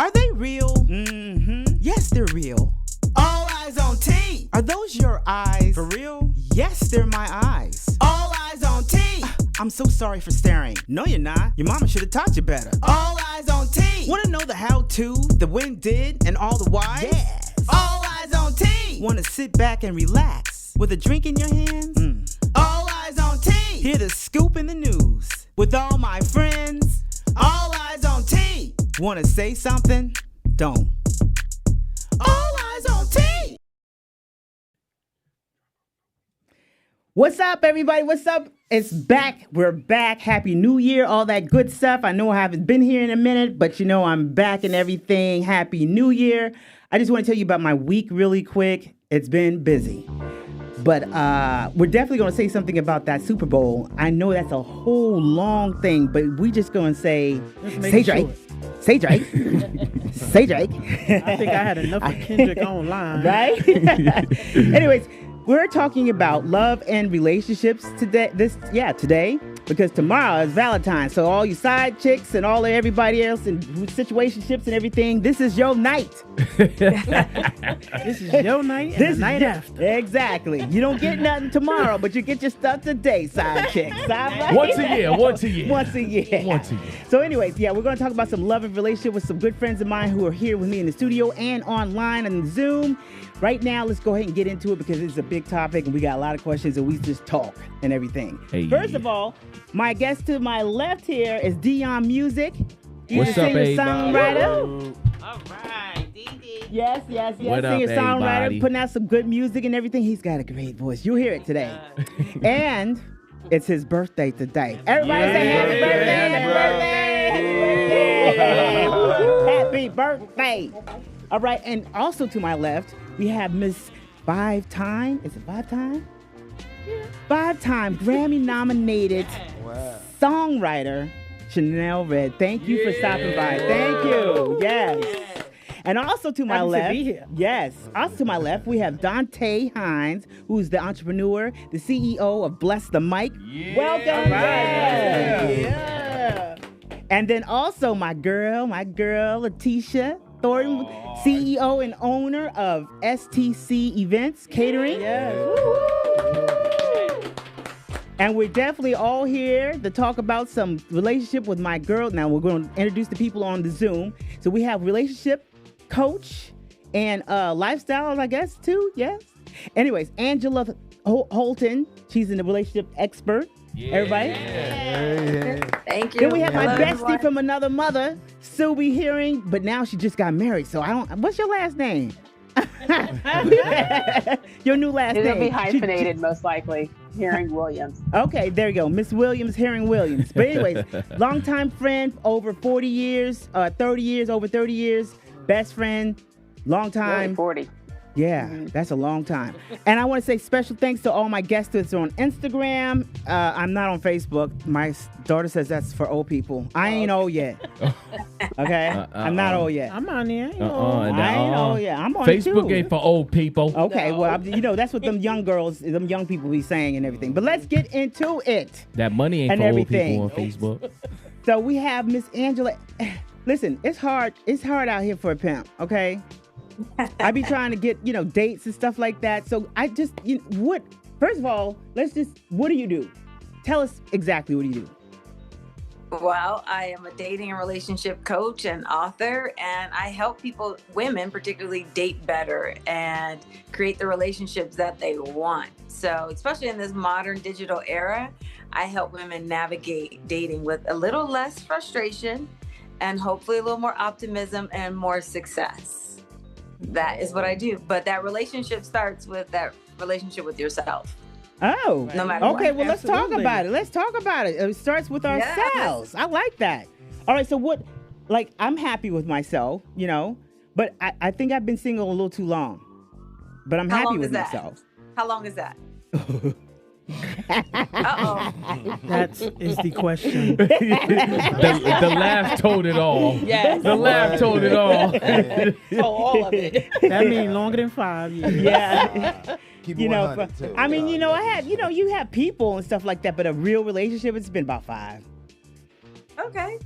Are they real? Mm-hmm. Yes, they're real. All eyes on T. Are those your eyes? For real? Yes, they're my eyes. All eyes on T. I'm so sorry for staring. No, you're not. Your mama should have taught you better. All eyes on T. Want to know the how-to, the when, did, and all the whys? Yes. All eyes on T. Want to sit back and relax with a drink in your hands? All eyes on T. Hear the scoop in the news with all my friends. All eyes on T. Want to say something? Don't. All eyes on T. What's up, everybody? What's up? It's back. We're back. Happy New Year, all that good stuff. I know I haven't been here in a minute, but you know I'm back and everything. Happy New Year. I just want to tell you about my week really quick. It's been busy. But we're definitely going to say something about that Super Bowl. I know that's a whole long thing, but we just going to say Drake. Say Drake. Say Drake. I think I had enough of Kendrick online. Right? Anyways, we're talking about love and relationships today. Today, because tomorrow is Valentine. So all you side chicks and all of everybody else and situationships and everything, this is your night. This is your night and the night after. Exactly. You don't get nothing tomorrow, but you get your stuff today, side chicks. Right? Once a year. Once a year. So anyways, we're going to talk about some love and relationship with some good friends of mine who are here with me in the studio and online on Zoom. Right now, let's go ahead and get into it because it's a big topic and we got a lot of questions and we just talk and everything. Hey. First of all, my guest to my left here is Dion Music. What's up, everybody? Songwriter. All right, Dee. Yes. What up, Singer, songwriter, everybody? putting out some good music and everything. He's got a great voice. You'll hear it today. And it's his birthday today. Everybody say happy birthday. Happy birthday. All right, and also to my left, we have Miss Five-time. Is it Five-time? Yeah. Five-time Grammy-nominated songwriter, Shanell Red. Thank you for stopping by. Thank you. Yes. And also to my Happy to left, be here. yes. Also to my left, we have Dante Hines, who's the entrepreneur, the CEO of Bless the Mic. Yeah. Welcome. Right. Yeah. And then also my girl, Latisha Thornton, CEO and owner of STC Events, Catering. Yes. And we're definitely all here to talk about some relationship with my girl. Now we're going to introduce the people on the Zoom. So we have relationship coach and lifestyle, I guess, too. Yes. Anyways, Angela Holton. She's a relationship expert. Yeah. Everybody. Thank you. Then we have my Hello, bestie everyone. from another mother, Suebe Hearing, but now she just got married. So what's your last name? Your new last It'll name. be hyphenated, most likely. Hearing Williams. Okay, there you go. Miss Williams, Hearing Williams. But anyways, longtime friend, over 40 years, 30 years, over 30 years, best friend, long time. Really 40. Yeah, that's a long time. And I want to say special thanks to all my guests that's on Instagram. I'm not on Facebook. My daughter says that's for old people. I ain't old yet. Okay? I'm not old yet. I'm on there. I ain't old yet. I'm on it Facebook too. ain't for old people. Okay, well, that's what them young girls, them young people be saying and everything. But let's get into it. That money ain't And for everything. old people on Facebook. So we have Miss Angela. Listen, it's hard. It's hard out here for a pimp, okay? I be trying to get, dates and stuff like that. So I just, first of all, what do you do? Tell us exactly what do you do? Well, I am a dating and relationship coach and author, and I help women particularly, date better and create the relationships that they want. So, especially in this modern digital era, I help women navigate dating with a little less frustration and hopefully a little more optimism and more success. That is what I do. But that relationship starts with that relationship with yourself. Oh, No matter okay. what. Well, let's talk Absolutely. about it. Let's talk about it. It starts with ourselves. I like that. All right. So I'm happy with myself, but I think I've been single a little too long, but I'm How happy long with is that? myself. How long is that? Uh-oh. That is the question. The laugh told it all. Yes. The laugh told it all. Oh, all of it. That means longer than 5 years. Yeah. Keep you it know, 100 too. I mean, I have, you have people and stuff like that, but a real relationship, it's been about 5. Okay.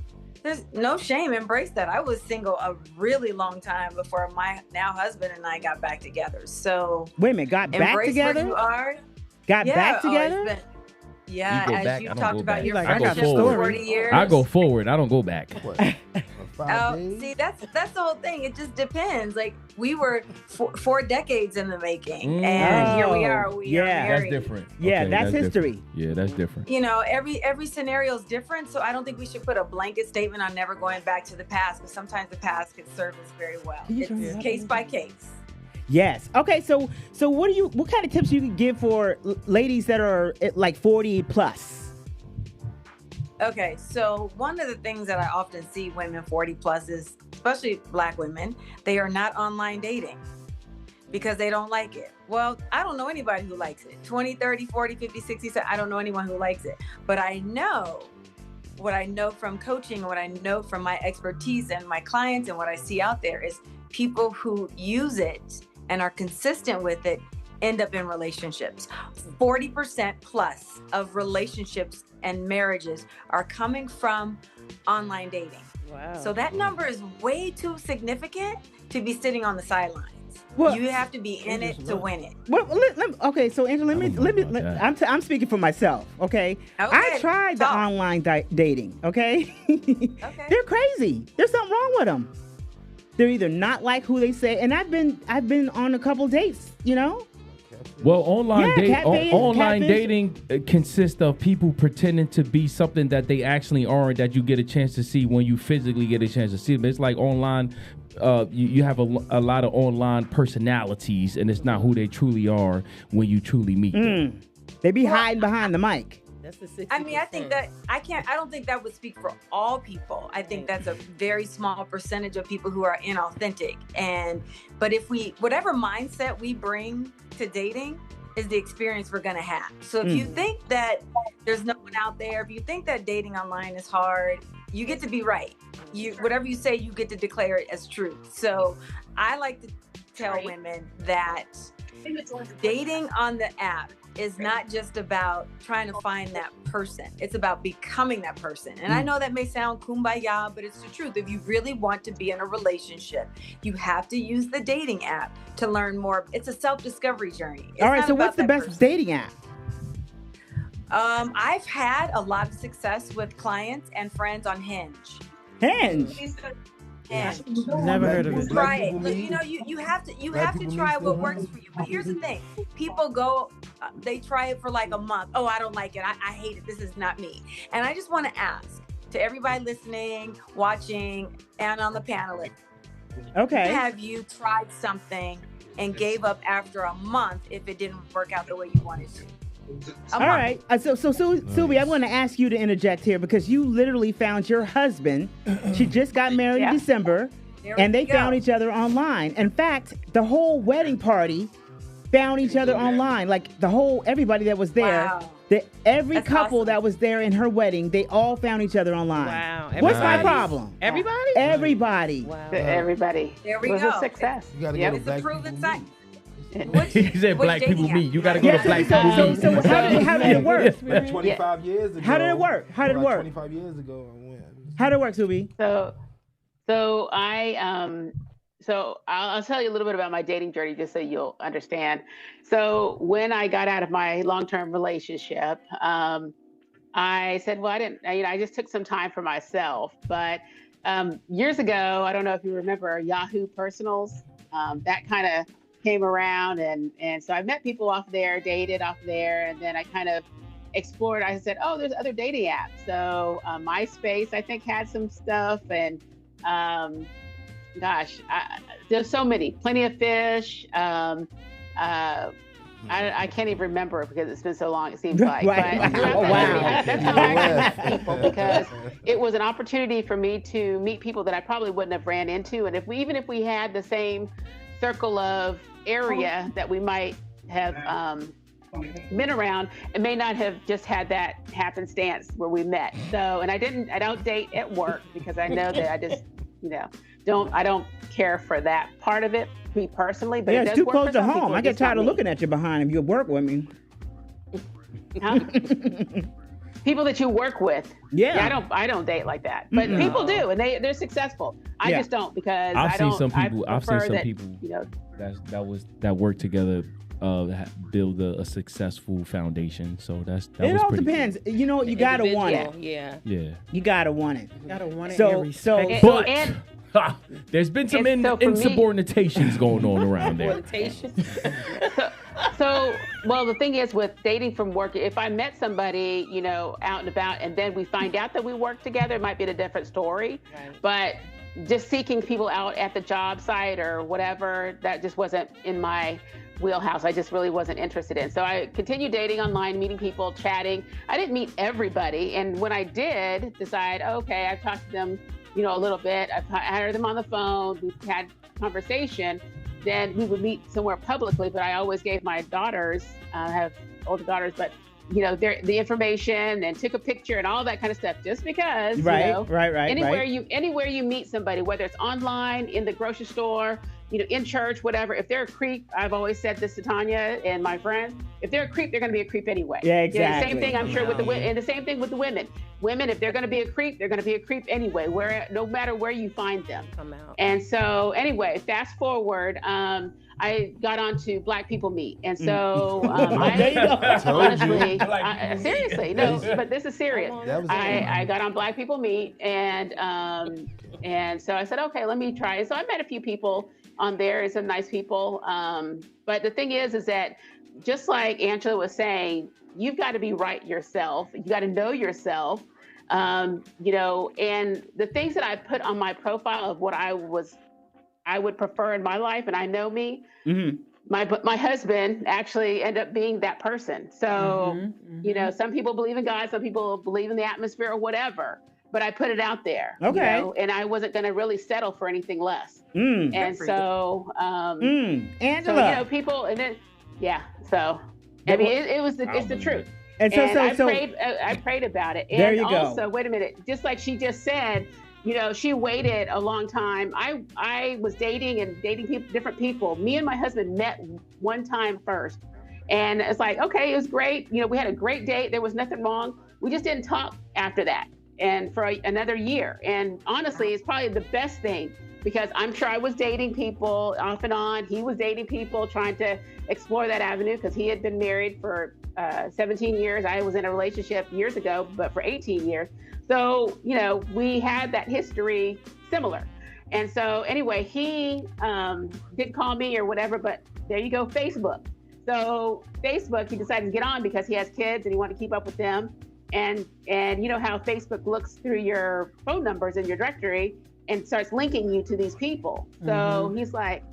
There's no shame. Embrace that. I was single a really long time before my now husband and I got back together. So wait a minute, got back embrace together? where you are. Got back together? It's been, yeah, You go as back, I you don't talked go about back. your Like, I got friendship the for story. 40 years. I go forward. I don't go back. What? 5 Oh, days? see, that's the whole thing. It just depends. Like we were 4 decades in the making, and here we are. We are yeah. That's married. different. Yeah, Okay, that's history. different. Yeah, that's different. You know, every scenario is different, so I don't think we should put a blanket statement on never going back to the past, because sometimes the past could serve us very well. It's case by case. Yes. Okay. So what kind of tips you could give for ladies that are like 40 plus? Okay, so one of the things that I often see women 40 plus is, especially Black women, they are not online dating because they don't like it. Well, I don't know anybody who likes it. 20, 30, 40, 50, 60, I don't know anyone who likes it. But I know what I know from coaching and what I know from my expertise and my clients and what I see out there is people who use it and are consistent with it end up in relationships. 40% plus of relationships and marriages are coming from online dating. Wow. So that number is way too significant to be sitting on the sidelines. Well, you have to be in it to win it. Well, okay, so Angela, I'm speaking for myself, okay? I tried the online dating, okay? Okay. They're crazy. There's something wrong with them. They're either not like who they say, and I've been on a couple dates, you know? Well, online catfish. dating consists of people pretending to be something that they actually aren't, that you get a chance to see when you physically get a chance to see them. It's like online, you have a lot of online personalities, and it's not who they truly are when you truly meet them. They be hiding behind the mic. That's the 60%. I mean, I think that I don't think that would speak for all people. I think that's a very small percentage of people who are inauthentic. But whatever mindset we bring to dating is the experience we're going to have. So if you think that there's no one out there, if you think that dating online is hard, you get to be right. Whatever you say, you get to declare it as truth. So I like to tell women that dating on the app is not just about trying to find that person. It's about becoming that person. And I know that may sound kumbaya, but it's the truth. If you really want to be in a relationship, you have to use the dating app to learn more. It's a self-discovery journey. It's all right, not so about what's the that best person. dating app? I've had a lot of success with clients and friends on Hinge. Hinge. Never heard of it. Try it. Look, you have to try what works for you. But here's the thing: people go, they try it for like a month. Oh, I don't like it. I hate it. This is not me. And I just want to ask to everybody listening, watching, and on the panelists: Okay. have you tried something and gave up after a month if it didn't work out the way you wanted to? All right. So Suebe, I'm going to ask you to interject here because you literally found your husband. She just got married in December, and they found each other online. In fact, the whole wedding party found each other online. Like everybody that was there, Wow. every That's couple awesome. that was there in her wedding, they all found each other online. Wow. What's my Everybody? problem? Everybody? Everybody. Wow. Everybody. There we It was go. a success. You gotta Yep. go to It's a black proven people science. meet. He said black people dating meet. app? You got to go to black people meet. So how did it work? Like 25 years ago. How did it work? How did it Like work? 25 years ago, I went. How did it work, Suebe? So I'll tell you a little bit about my dating journey just so you'll understand. So when I got out of my long-term relationship, I said, well, I just took some time for myself. But years ago, I don't know if you remember Yahoo Personals, that kind of came around. And so I met people off there, dated off there. And then I kind of explored. I said, oh, there's other dating apps. So MySpace, I think, had some stuff. And there's so many, Plenty of Fish. I can't even remember because it's been so long, it seems like. Right. But Oh, wow. that's how I met people, because it was an opportunity for me to meet people that I probably wouldn't have ran into. And even if we had the same circle of area that we might have been around, it may not have just had that happenstance where we met. So, and I don't date at work because I know that I just, I don't care for that part of it, me personally. But Yeah, it it's does too work close for to some home. people, I get just not tired of me. looking at you behind if you work with me. Huh? people that you work with. Yeah. I don't date like that, but people do, and they're successful. I just don't, because I've seen some people you know, that work together build a successful foundation. So it all depends. Cool. You know, you gotta want it. Yeah. You gotta want it. You gotta want it. But there's been some insubordinations going on around there. Well, the thing is with dating from work, if I met somebody, you know, out and about, and then we find out that we work together, it might be a different story. Right. But just seeking people out at the job site or whatever, that just wasn't in my wheelhouse. I just really wasn't interested in. So I continued dating online, meeting people, chatting. I didn't meet everybody. And when I did decide, okay, I've talked to them, you know, a little bit, I heard them on the phone, we had conversation, then we would meet somewhere publicly. But I always gave my daughters, I have older daughters, but you know, the information and took a picture and all that kind of stuff, just because, right, you know, right. Anywhere you meet somebody, whether it's online, in the grocery store, you know, in church, whatever, if they're a creep, I've always said this to Tonya and my friends, if they're a creep, they're going to be a creep anyway. Yeah, exactly. You know, the same thing, I'm sure, with the women, and the same thing with the women. Women, if they're going to be a creep, they're going to be a creep anyway, no matter where you find them. Come out. And so, anyway, fast forward, I got onto Black People Meet, and so seriously, no, but this is serious. I got on Black People Meet, and so I said, okay, let me try it. So I met a few people on there, and some nice people. But the thing is that just like Angela was saying, you've got to be right yourself. You got to know yourself. You know, and the things that I put on my profile of what I would prefer in my life, and I know me, my husband actually ended up being that person. So, you know, some people believe in God, some people believe in the atmosphere or whatever, but I put it out there. Okay. You know, and I wasn't going to really settle for anything less. And so, Angela. So, you know, people, and then, so, I mean, it's the truth. And I prayed about it. And there you also, go. wait a minute, just like she just said, you know, she waited a long time. I was dating different people. Me and my husband met one time first. And it's like, okay, it was great. You know, we had a great date. There was nothing wrong. We just didn't talk after that. And for another year. And honestly, it's probably the best thing, because I'm sure I was dating people off and on. He was dating people, trying to explore that avenue, because he had been married for 17 years. I was in a relationship years ago, but for 18 years. So, you know, we had that history similar. And so anyway, he didn't call me or whatever, but there you go, Facebook. So Facebook, he decided to get on because he has kids and he wanted to keep up with them. And you know how Facebook looks through your phone numbers in your directory and starts linking you to these people. So he's like,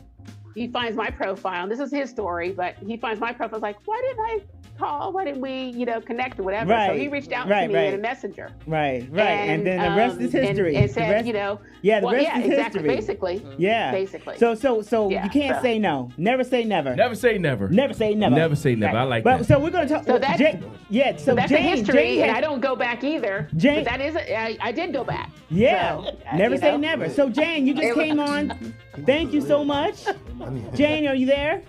he finds my profile, and this is his story, but he finds my profile, like, why didn't I call? Why didn't we, you know, connect or whatever? Right. So he reached out to me in a messenger. Right. And then the rest is history. And said, you know, the rest is exactly, history. basically. Yeah. Basically. So you can't say no. Never say never. Never say never. Never say never. Never say never. Right. I like but, that. So we're going to talk. So that's, so that's Jane, a history, Jane and I don't go back either. Jane, but that is, I did go back. Yeah. So, never say know. never. So Jane, you just came on. Thank you so much. Jane, are you there?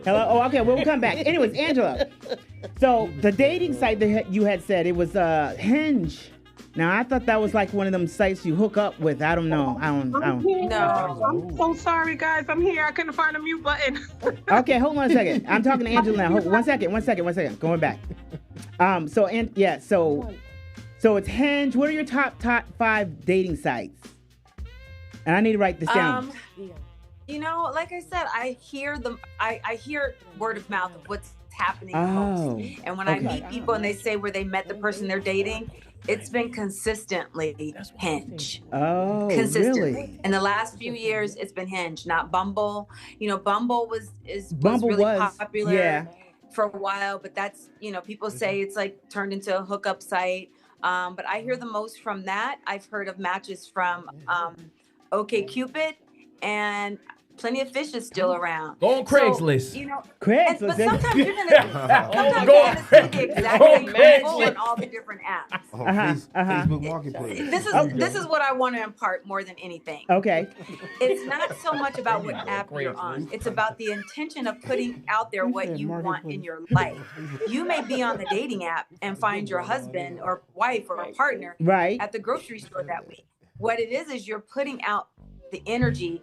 Hello? Oh, okay. We'll come back. Anyways, Angela. So the dating site that you had said, it was Hinge. Now, I thought that was like one of them sites you hook up with. I don't know. I don't. No. I'm so sorry, guys. I'm here. I couldn't find a mute button. Okay, hold on a second. I'm talking to Angela now. One second. Going back. So it's Hinge. What are your top 5 dating sites? And I need to write this down. You know, like I said, I hear word of mouth of what's happening most. And when I meet people and they say where they met the person they're dating, it's been consistently Hinge. Oh, consistently. Really? In the last few years, it's been Hinge, not Bumble. You know, Bumble was really popular for a while, but that's, you know, people say it's like turned into a hookup site. But I hear the most from that. I've heard of matches from OkCupid, and Plenty of fish is still around. Go on Craigslist. So, you know, Craigslist. but sometimes you're gonna see the exact same people on all the different apps. Facebook Marketplace. This is what I want to impart more than anything. Okay. It's not so much about what app you're on. It's about the intention of putting out there what you want in your life. You may be on the dating app and find your husband or wife or a partner at the grocery store that week. What it is you're putting out the energy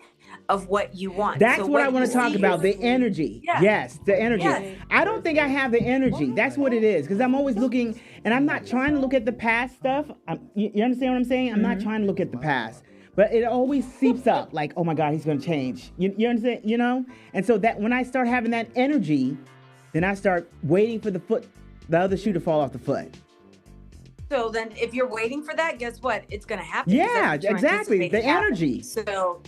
of what you want. That's so what I want to talk about, the energy. Yeah. Yes, the energy. Yes. I don't think I have the energy. That's what it is. Because I'm always looking, and I'm not trying to look at the past stuff. You understand what I'm saying? I'm not trying to look at the past. But it always seeps up like, oh my God, he's going to change. You understand? You know? And so that when I start having that energy, then I start waiting for the other shoe to fall off the foot. So then if you're waiting for that, guess what? It's going to happen. Yeah, exactly. The energy. So,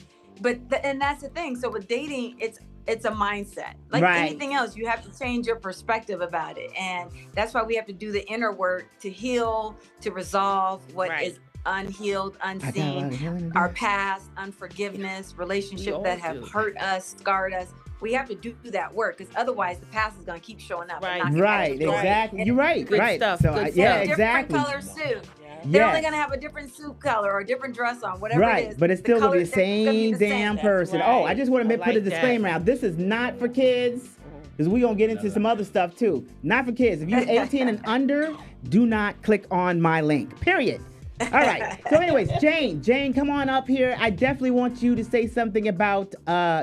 and that's the thing. So with dating, it's a mindset. Like anything else, you have to change your perspective about it. And that's why we have to do the inner work to heal, to resolve what is unhealed, unseen, our past, unforgiveness, relationships that have hurt us, scarred us. We have to do that work because otherwise the past is going to keep showing up. Right, exactly. You're right. Good right. stuff. So, Good yeah, stuff. exactly. Different color suit. They're only going to have a different suit color or a different dress on, whatever it is. But it's still going to be the same damn person. Right. Oh, I just want to put a disclaimer out. This is not for kids because we're going to get into some other stuff too. Not for kids. If you're 18 and under, do not click on my link. Period. All right. So anyways, Jane, come on up here. I definitely want you to say something about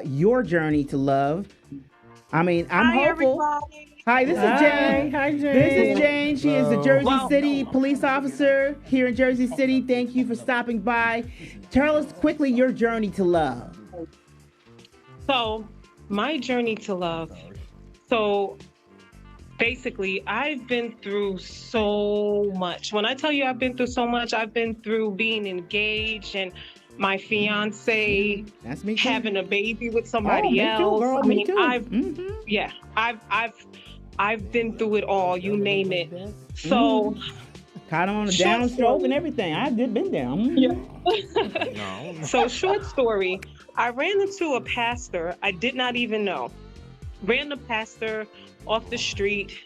your journey to love. I mean, I'm hopeful. Everybody. Hi, this is Jane. Hi, Jane. This is Jane. She is a Jersey City police officer here in Jersey City. Thank you for stopping by. Tell us quickly your journey to love. So, my journey to love. So, basically, I've been through so much. When I tell you I've been through so much, I've been through being engaged and my fiance having a baby with somebody else. Too, girl, I mean, I've I've been through it all, you name it. So caught him on a downstroke and everything. I've been there. So short story, I ran into a pastor I did not even know. Random pastor off the street,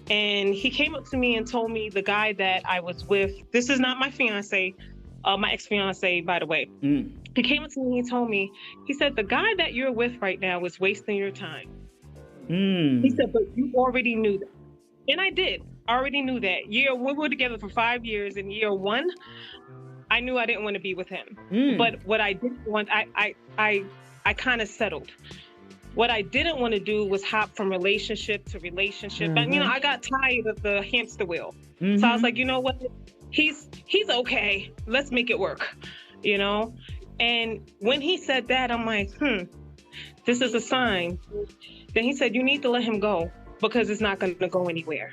and he came up to me and told me the guy that I was with, this is not my fiance, my ex-fiance, by the way. He came up to me and told me, he said, the guy that you're with right now is wasting your time. He said, but you already knew that. And I did. I already knew that. We were together for 5 years. In year 1, I knew I didn't want to be with him. But what I didn't want, I kind of settled. What I didn't want to do was hop from relationship to relationship. And, I got tired of the hamster wheel. So I was like, you know what? He's okay. Let's make it work, And when he said that, I'm like, this is a sign. Then he said, you need to let him go because it's not going to go anywhere.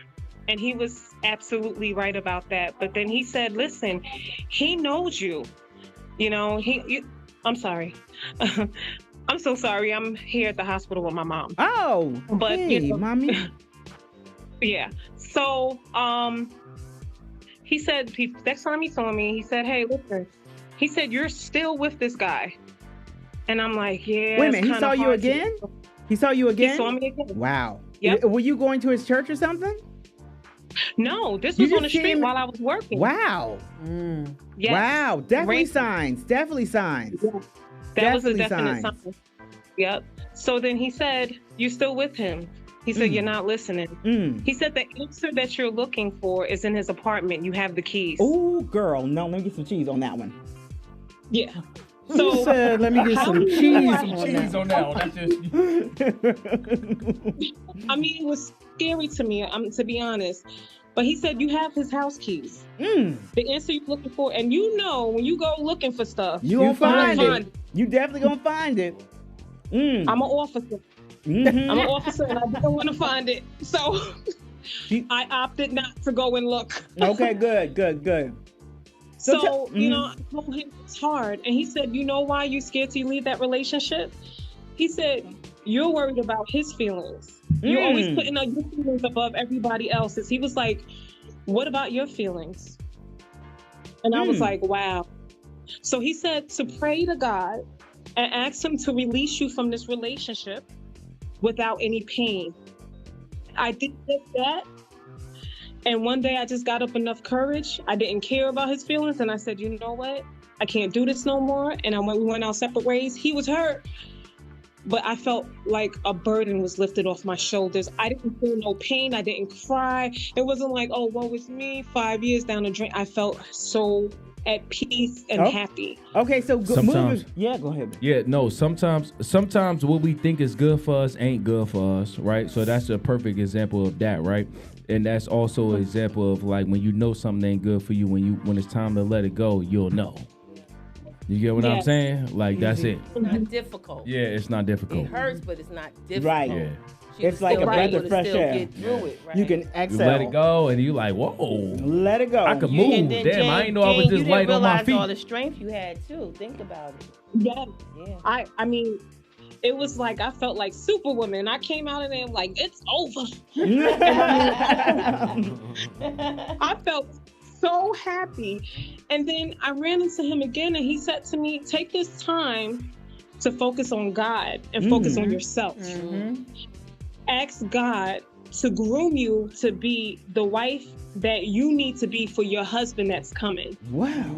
And he was absolutely right about that. But then he said, listen, he knows you. I'm sorry. I'm so sorry. I'm here at the hospital with my mom. Oh, but hey, mommy. Yeah. So, he said, next time he saw me, he said, hey, listen, he said, you're still with this guy. And I'm like, yeah. Wait a minute, he saw you again? He saw you again? He saw me again. Wow. Yep. Were you going to his church or something? No, this was on the street while I was working. Wow. Yes. Wow. Definitely signs. Definitely signs. Yeah. That was a definite sign. Yep. So then he said, you're still with him. He said, you're not listening. He said the answer that you're looking for is in his apartment. You have the keys. Oh, girl. No, let me get some cheese on that one. Yeah. So he said, let me get some cheese on that one. I mean, it was scary to me, to be honest. But he said, you have his house keys. The answer you're looking for. And when you go looking for stuff, you'll find it. You definitely gonna find it. I'm an officer. I'm an officer and I didn't want to find it. So I opted not to go and look. Okay, good. So, I told him it's hard. And he said, you know why you're scared to leave that relationship? He said, you're worried about his feelings. You're always putting your feelings above everybody else's. He was like, what about your feelings? And I was like, wow. So he said to pray to God and ask him to release you from this relationship without any pain. I did just that. And one day I just got up enough courage. I didn't care about his feelings. And I said, you know what? I can't do this no more. And we went our separate ways. He was hurt. But I felt like a burden was lifted off my shoulders. I didn't feel no pain. I didn't cry. It wasn't like, oh, woe is me, 5 years down the drain. I felt so at peace and happy. Okay, so Sometimes- yeah, go ahead. Yeah, no, sometimes what we think is good for us ain't good for us, right? So that's a perfect example of that, right? And that's also an example of like when you know something ain't good for you, when it's time to let it go, you'll know. You get what I'm saying? Like, that's it. It's not difficult. Yeah, it's not difficult. It hurts, but it's not difficult. Right. Yeah. It's like a breath of fresh air. Get through it, right? You can You exhale. let it go, and you like, whoa. Let it go. I could move. And then, Damn, I ain't know I was Jane, just light on my You didn't realize all feet. the strength you had, too. Think about it. Yeah. Yeah. I mean, it was like I felt like Superwoman. I came out of there like, it's over. I felt so happy. And then I ran into him again and he said to me, take this time to focus on God and focus on yourself. Ask God to groom you to be the wife that you need to be for your husband that's coming. Wow.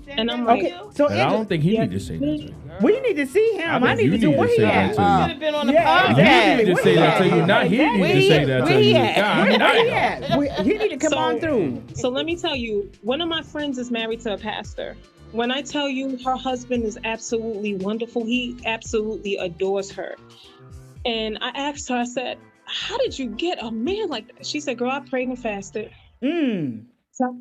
And I'm like, Okay, so And I don't think he need to say that to you. well, you need to see him. I think need you to see need to where he say that at. to him. Should have been on the Yeah, podcast. He need to Where say he that at? to you. Not he need to say that Where to he you. at? God, Where he damn. at? He need to come on through. So let me tell you, one of my friends is married to a pastor. When I tell you her husband is absolutely wonderful, he absolutely adores her. And I asked her, I said, how did you get a man like that? She said, girl, I prayed and fasted. So,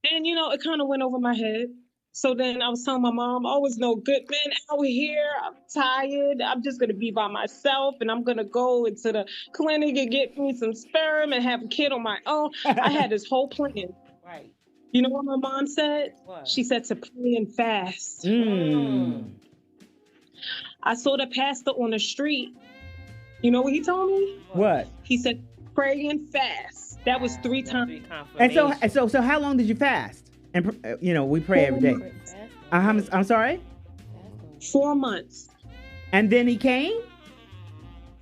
and it kind of went over my head. So then I was telling my mom, I always know good men out here. I'm tired. I'm just going to be by myself and I'm going to go into the clinic and get me some sperm and have a kid on my own. I had this whole plan. Right. You know what my mom said? What? She said to pray and fast. I saw the pastor on the street. You know what he told me? What? He said, pray and fast. That was 3 times. And so how long did you fast? And we pray every day. I'm sorry? 4 months. And then he came?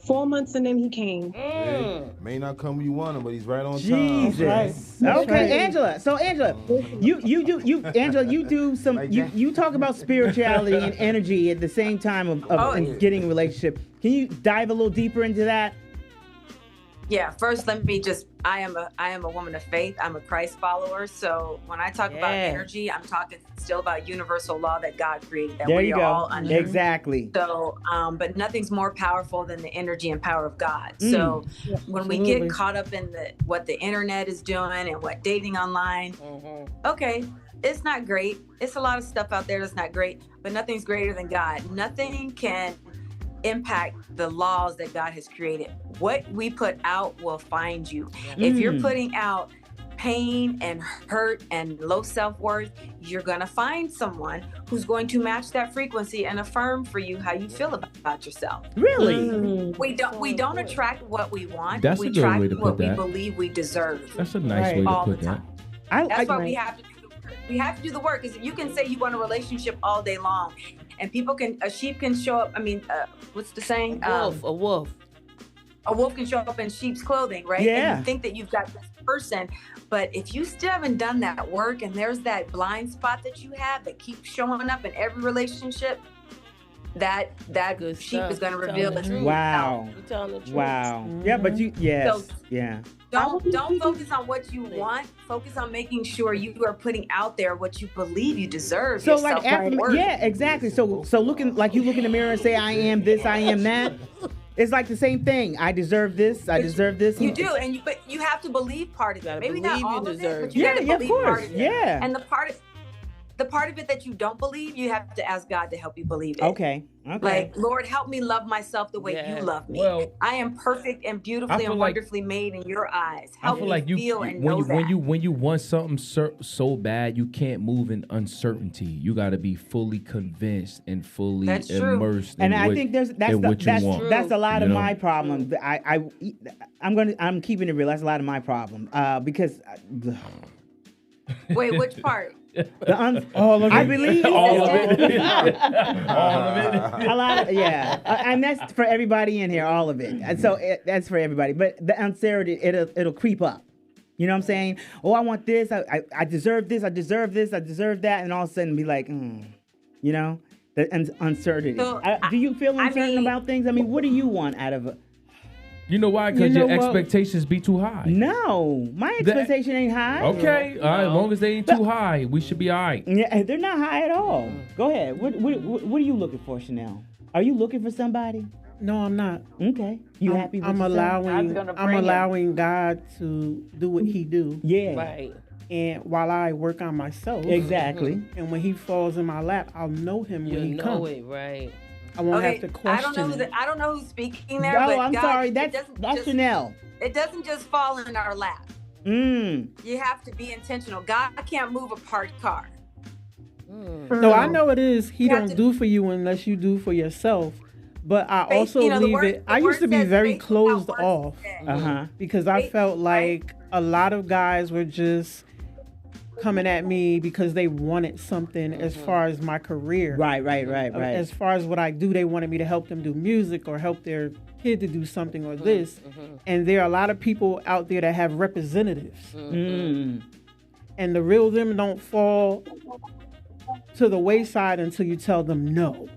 4 months and then he came. May not come when you want him, but he's right on time. Jesus. Okay, Angela. So Angela, you do some you talk about spirituality and energy at the same time of getting a relationship. Can you dive a little deeper into that? Yeah, first let me just I am a woman of faith. I'm a Christ follower. So when I talk about energy, I'm talking still about universal law that God created that there we you are go. all under. Exactly. So but nothing's more powerful than the energy and power of God. So when we get caught up in what the internet is doing and what dating online, okay, it's not great. It's a lot of stuff out there that's not great, but nothing's greater than God. Nothing can impact the laws that God has created. What we put out will find you. If you're putting out pain and hurt and low self-worth, you're going to find someone who's going to match that frequency and affirm for you how you feel about yourself. Really? We don't attract what we want. That's we a good attract way to what put that. we believe we deserve. That's a nice way to all put the that. time. That's why we have to do the work. We have to do the work. Because you can say you want a relationship all day long, and a sheep can show up. I mean, what's the saying? A wolf. A wolf can show up in sheep's clothing, right? Yeah. And you think that you've got this person, but if you still haven't done that work, and there's that blind spot that you have that keeps showing up in every relationship, that Good sheep stuff. is going to You're reveal telling the the truth. Wow. You telling the truth. Wow. Yeah, but yes. So- Yeah. Don't focus on what you want. Focus on making sure you are putting out there what you believe you deserve. So your like self-worth. yeah, exactly. So looking like you look in the mirror and say I am this, I am that. It's like the same thing. I deserve this. I deserve this. You do, but you have to believe part of it. Maybe not believe you all of it, deserve but you Yeah, gotta yeah, of believe part course. of it. Yeah. And the part of it that you don't believe, you have to ask God to help you believe it. Okay. Like, Lord, help me love myself the way you love me. Well, I am perfect and beautifully and wonderfully made in your eyes. Help I feel me like feel and know that. when you want something so bad, you can't move in uncertainty. You got to be fully convinced and fully That's true. immersed. And in I what, think that's want. that's a lot of You know? my problem. I'm keeping it real. That's a lot of my problem. Because Wait, which part? All of it. I believe All of it. All of it. A lot of and that's for everybody in here. All of it. And so that's for everybody. But the uncertainty, it'll creep up. You know what I'm saying? Oh, I want this. I deserve this. I deserve this. I deserve that. And all of a sudden be like, you know, the uncertainty. So, do you feel uncertain about things? I mean, what do you want out of it? You know why? Because your expectations be too high. No, my expectation ain't high. Okay, all right. As long as they ain't too high, we should be all right. Yeah, they're not high at all. Go ahead. What are you looking for, Shanell? Are you looking for somebody? No, I'm not. Okay. You happy with I'm allowing God to do what He do. Yeah. Right. And while I work on myself. Exactly. And when He falls in my lap, I'll know Him when He comes. It, right. I won't have to question. I don't know who's speaking there. No, but I'm God, sorry. That's Shanell. It doesn't just fall in our lap. You have to be intentional. God can't move a parked car. No, I know it is. He don't do for you unless you do for yourself. But I also leave it. I used to be very closed off because I felt like a lot of guys were just coming at me because they wanted something as far as my career. Right. As far as what I do, they wanted me to help them do music or help their kid to do something or this. And there are a lot of people out there that have representatives. And the real them don't fall to the wayside until you tell them no.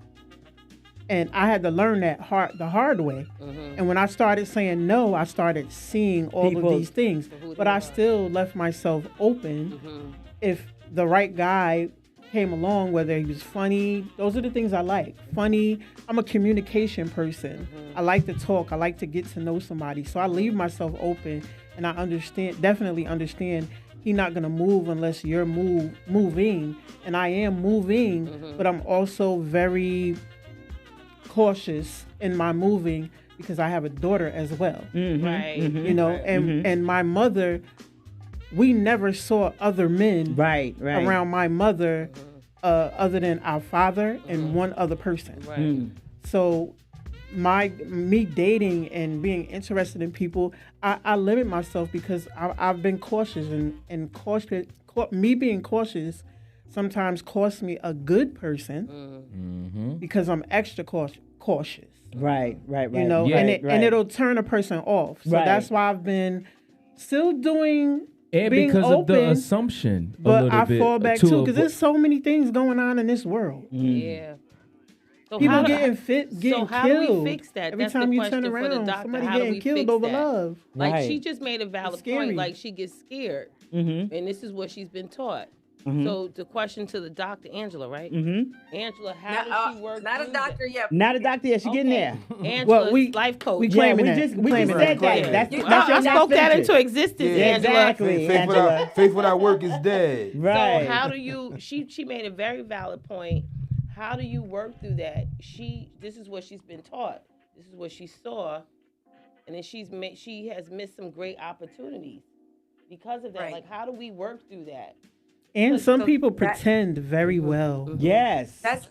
And I had to learn that the hard way. And when I started saying no, I started seeing all of these things. But I still left myself open if the right guy came along, whether he was funny. Those are the things I like. Funny. I'm a communication person. I like to talk. I like to get to know somebody. So I leave myself open, and I definitely understand he's not going to move unless you're moving. And I am moving, but I'm also very cautious in my moving because I have a daughter as well. You know, and my mother, we never saw other men around my mother other than our father and one other person. So me dating and being interested in people, I limit myself because I've been cautious and cautious. Me being cautious sometimes costs me a good person because I'm extra cautious. Right. You know, and it'll turn a person off. So that's why I've been still being because open, of the assumption. But I fall back too because there's so many things going on in this world. Yeah. So people getting killed. How do we fix that? Every That's time the you question turn around, for the doctor. somebody How getting killed over that? love. Like she just made a valid point. Like she gets scared, and this is what she's been taught. So the question to the doctor, Angela, right? Angela, how does she work? Not a doctor yet. Not a doctor yet. She getting there. Angela, life coach. We claiming we just said that. I spoke that into existence, Angela. Exactly. Faith without work is dead. Right. So how do you? She made a very valid point. How do you work through that? This is what she's been taught. This is what she saw, and then she has missed some great opportunities because of that. Right. Like, how do we work through that? And some people pretend very well. Yes. That's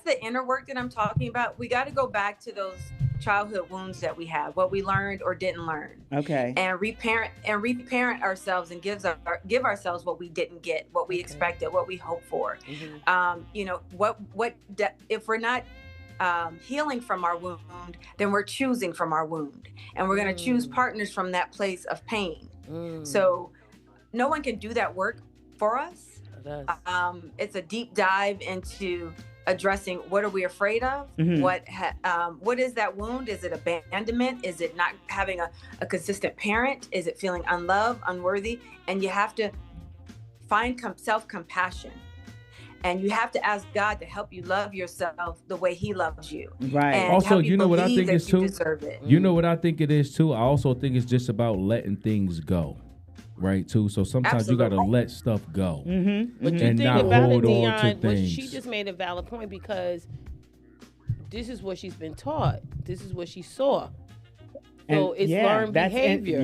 the inner work that I'm talking about. We got to go back to those childhood wounds that we have, what we learned or didn't learn. Okay. And reparent ourselves and give ourselves what we didn't get, what we expected, what we hoped for. You know, if we're not healing from our wound, then we're choosing from our wound, and we're going to choose partners from that place of pain. So no one can do that work for us. It's a deep dive into addressing what are we afraid of, what is that wound? Is it abandonment? Is it not having a consistent parent? Is it feeling unloved, unworthy? And you have to find self-compassion, and you have to ask God to help you love yourself the way He loves you. Right. And also, help you know what I think is too? You know what I think it is too? I also think it's just about letting things go. Right, too. So sometimes you got to let stuff go. But you and think not about hold it, on Dion, to things. she just made a valid point because this is what she's been taught. This is what she saw. So it's learned behavior.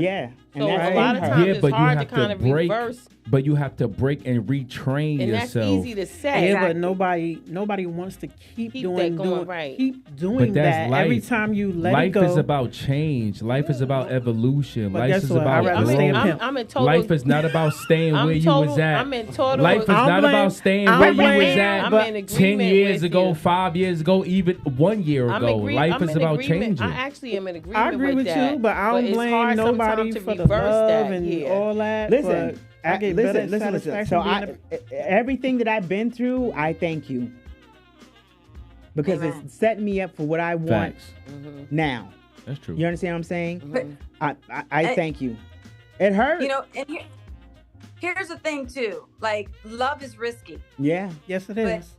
And so a lot of times it's hard to kind of reverse. but you have to break and retrain And yourself. that's easy to say. Yeah, but nobody wants to keep Keep doing that going, right. keep doing But that's that life. every time you let Life it go. is about change. Life is about evolution. But Life guess is what? about I'd rather growth. stay a pimp. I'm in total. Life is not about staying where you was at. I'm in total. Life is I'm not blame- about staying I'm where you blame- was at I'm but in agreement 10 years with ago, you. 5 years ago, even 1 year I'm ago. Life I'm is in about agreement. changing. I actually am in agreement I agree with that. you, but I don't it's blame hard nobody sometimes to for the reverse love that. and Yeah. all that. Listen, but I get better at listen. satisfaction So being everything that I've been through, I thank you. Because Amen. it's setting me up for what I want Facts. now. That's true. You understand what I'm saying? But- I thank you. It hurt. You know, and here's the thing too. Like, love is risky. Yeah. Yes, it But- is.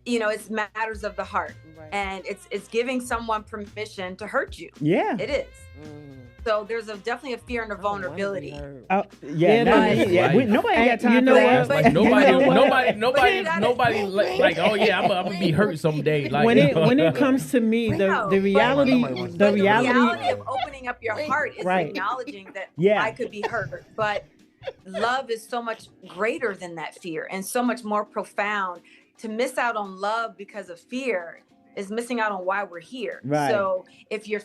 You know, it's matters of the heart, Right. and it's giving someone permission to hurt you. Yeah. It is. Mm. So there's definitely a fear and a vulnerability. Oh, Yeah, yeah. right. Nobody And got time you for know that. what? Like nobody, You know what? nobody like, oh yeah, I'm gonna be hurt someday. Like when it comes to me, No, the reality, But the reality of opening up your heart is Right. acknowledging that Yeah. I could be hurt. But love is so much greater than that fear and so much more profound. To miss out on love because of fear is missing out on why we're here. Right. So if your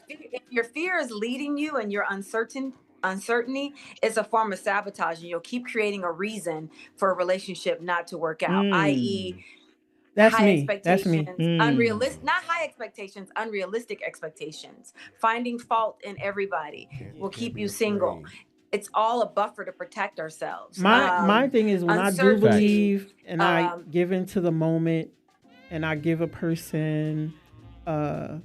fear is leading you and you're uncertainty is a form of sabotage, and you'll keep creating a reason for a relationship not to work out, i.e. That's high me. That's expectations, me. unrealistic, not high expectations, unrealistic expectations. Finding fault in everybody will keep you single. It's all a buffer to protect ourselves. My thing is when I do uncertainty, believe and I um, give into the moment and I give a person the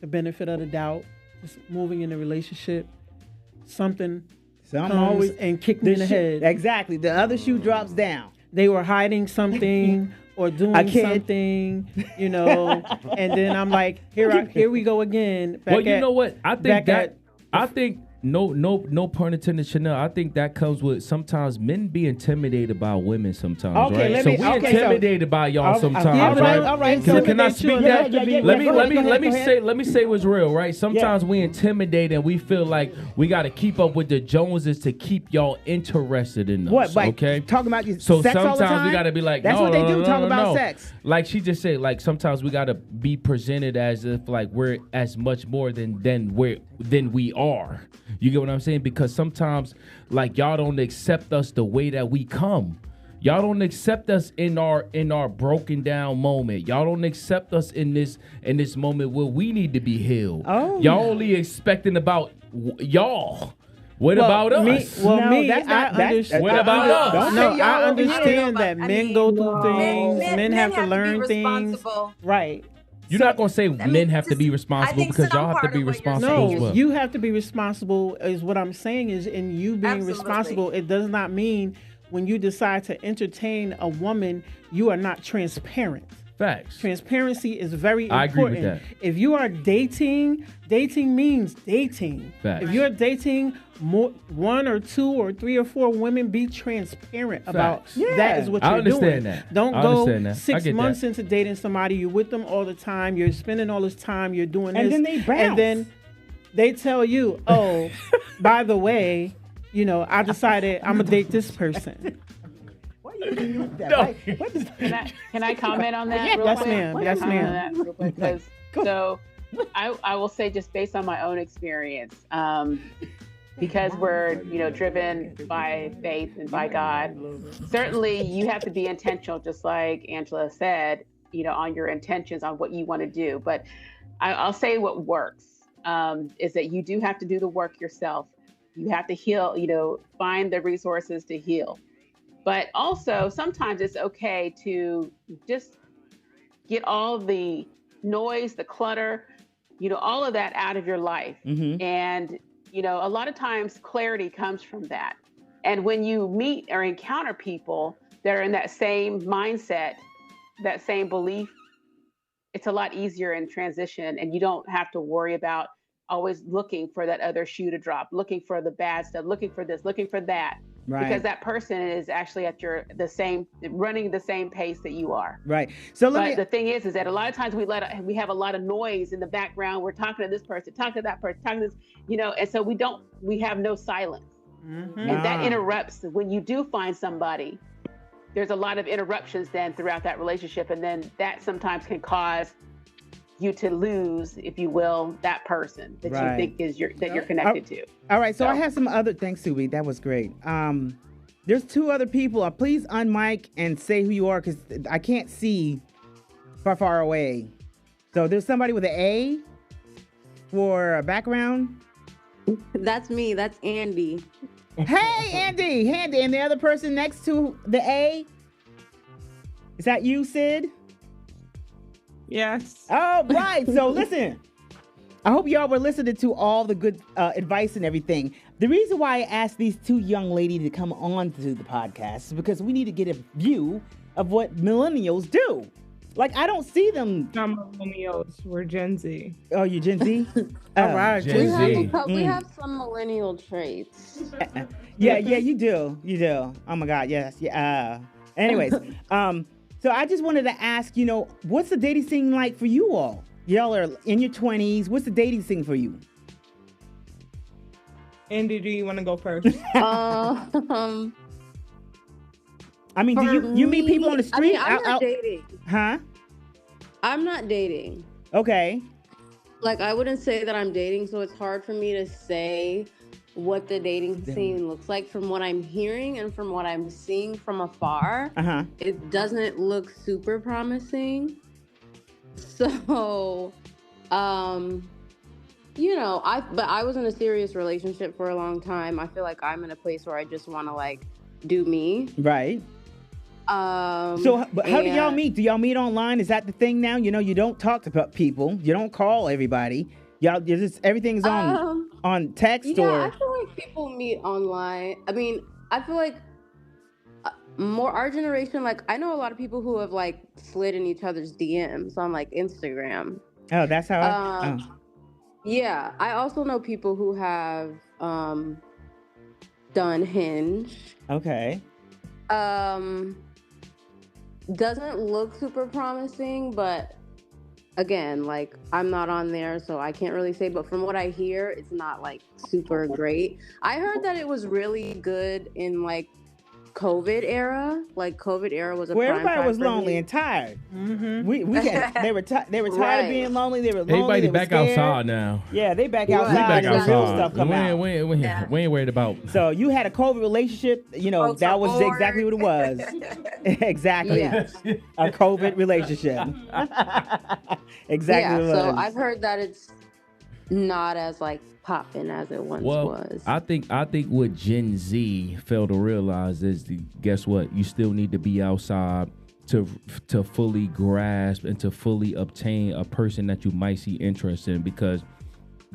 benefit of the doubt, just moving in a relationship, something comes always and kick me in the head. Exactly. The other shoe drops down. They were hiding something or doing something, you know, and then I'm like, here we go again. Well, you know what? I think no pun intended, Shanell. I think that comes with sometimes men be intimidated by women sometimes, Okay, right? We intimidated by y'all sometimes, right? All right. Can I speak that? Let me say what's real, right? Sometimes Yeah. we intimidate and we feel like we got to keep up with the Joneses to keep y'all interested in us. What? Like okay? talking about sex So all the sometimes time? we got to be like, That's no, what they no, do. no, Talk no, about no. sex. Like she just said, like sometimes we got to be presented as if like we're as much more than we are. You get what I'm saying? Because sometimes like y'all don't accept us the way that we come. Y'all don't accept us in our broken down moment. Y'all don't accept us in this moment where we need to be healed. Oh. Y'all only expecting about y'all. What about us? No, I that's- understand. What about us? Don't No, say y'all I over here. understand that men go through things. Men have to be learn things. responsible. Right. You're not gonna say mean, men have to just- be I responsible think because some y'all have to part be of what you're responsible saying as No, well. you have to be responsible is what I'm saying is in you being Absolutely. responsible, it does not mean when you decide to entertain a woman, you are not transparent. Facts. Transparency is very I important. agree with that. If you are dating means dating. Facts. If you're dating one or two or three or four women, be transparent about Facts. that is what I you're understand doing. that. Don't I go understand that. I 6 get months that. into dating somebody, you're with them all the time, you're spending all this time, you're doing And this. then they bounce. And then they tell you, oh, by the way, you know, I decided I'm gonna date this person. Why you looking at that? No. Like, what is Can I comment on that real Yes, quick? ma'am. Can I Yes, comment on ma'am. that real quick? 'Cause- so I will say just based on my own experience, because we're, you know, driven by faith and by God, certainly you have to be intentional, just like Angela said, you know, on your intentions on what you want to do. But I'll say what works is that you do have to do the work yourself. You have to heal, you know, find the resources to heal. But also sometimes it's okay to just get all the noise, the clutter, you know, all of that out of your life. Mm-hmm. And, you know, a lot of times clarity comes from that. And when you meet or encounter people that are in that same mindset, that same belief, it's a lot easier in transition, and you don't have to worry about always looking for that other shoe to drop, looking for the bad stuff, looking for this, looking for that. Right. Because that person is actually at running the same pace that you are. Right. So But the thing is that a lot of times we have a lot of noise in the background. We're talking to this person, talking to that person, talking to this, you know, and so we have no silence. And that interrupts when you do find somebody. There's a lot of interruptions then throughout that relationship, and then that sometimes can cause you to lose, if you will, that person that you think is you're connected to. All right, so I have some other. Thanks, Suebe. That was great. There's two other people. Please unmic and say who you are, because I can't see far away. So there's somebody with an A for a background. That's me. That's Andy. Hey, Andy. And the other person next to the A, is that you, Sid? Yes. All right. So listen, I hope y'all were listening to all the good advice and everything. The reason why I asked these two young ladies to come on to the podcast is because we need to get a view of what millennials do. Like, I don't see them. Not millennials. We're Gen Z. Oh, you Gen Z? All right, Gen Z. We have some millennial traits. Yeah, you do. You do. Oh my God, yes. Yeah. Anyways, so I just wanted to ask, what's the dating scene like for you all? Y'all are in your 20s. What's the dating scene for you? Andy, do you want to go first? I mean, do you meet people on the street? I'm not dating. Huh? I'm not dating. Okay. Like, I wouldn't say that I'm dating, so it's hard for me to say what the dating scene looks like. From what I'm hearing and from what I'm seeing from afar, it doesn't look super promising. So, I was in a serious relationship for a long time. I feel like I'm in a place where I just want to, like, do me. Right. But how do y'all meet? Do y'all meet online? Is that the thing now? You don't talk to people. You don't call everybody. Everything's on text or. I feel like people meet online. I mean, I feel like more our generation. Like, I know a lot of people who have like slid in each other's DMs on like Instagram. Oh, that's how. Yeah, I also know people who have done Hinge. Okay. Doesn't look super promising, but again, like, I'm not on there, so I can't really say, but from what I hear, it's not like super great. I heard that it was really good in like COVID era. Like, COVID era was a prime everybody was lonely me. and tired. Mm-hmm. They were tired of being lonely. They were lonely. Everybody they back scared. outside now. Yeah, they back outside. We back outside. Real stuff come out. We ain't worried about. So you had a COVID relationship. Folks that are was bored. exactly what it was. Exactly. Yes. A COVID relationship. Exactly what it was. So I've heard that it's not as like popping as it once was. I think what Gen Z failed to realize is guess what? You still need to be outside to fully grasp and to fully obtain a person that you might see interest in, because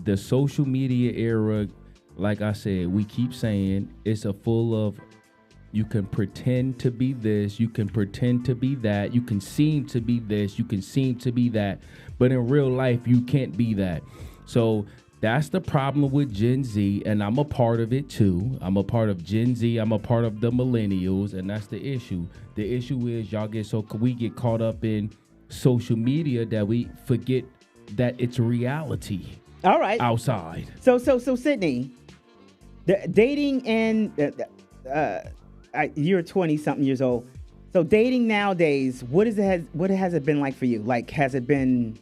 the social media era, like I said, we keep saying it's full of, you can pretend to be this, you can pretend to be that, you can seem to be this, you can seem to be that, but in real life you can't be that. So that's the problem with Gen Z, and I'm a part of it too. I'm a part of Gen Z. I'm a part of the millennials, and that's the issue. The issue is we get caught up in social media that we forget that it's reality. All right. Outside. So Sydney, dating and you're 20-something years old. So dating nowadays, what has it been like for you? Like, has it been?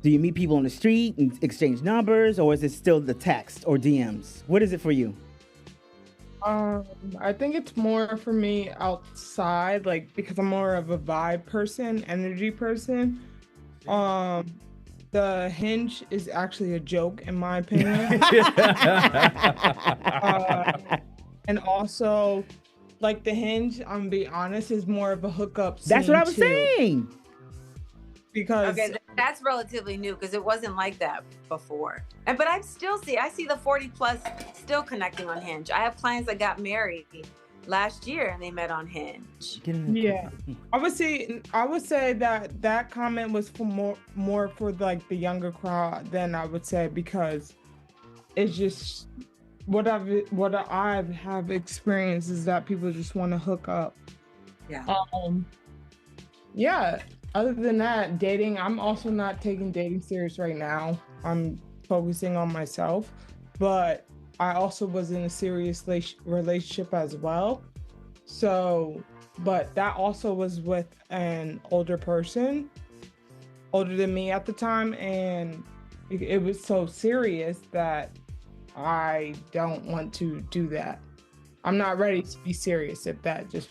Do you meet people on the street and exchange numbers, or is it still the text or DMs? What is it for you? I think it's more for me outside, like, because I'm more of a vibe person, energy person. The Hinge is actually a joke, in my opinion. And also, like, the Hinge, I'm gonna be honest, is more of a hookup scene. That's what I was saying. Because that's relatively new, because it wasn't like that before. But I see the 40 plus still connecting on Hinge. I have clients that got married last year and they met on Hinge. Yeah, I would say that comment was for more for like the younger crowd than I would say, because it's just what I have experienced is that people just want to hook up. Yeah. Yeah. Other than that, dating, I'm also not taking dating serious right now. I'm focusing on myself, but I also was in a serious relationship as well. So, but that also was with an older person, older than me at the time, and it was so serious that I don't want to do that. I'm not ready to be serious, if that just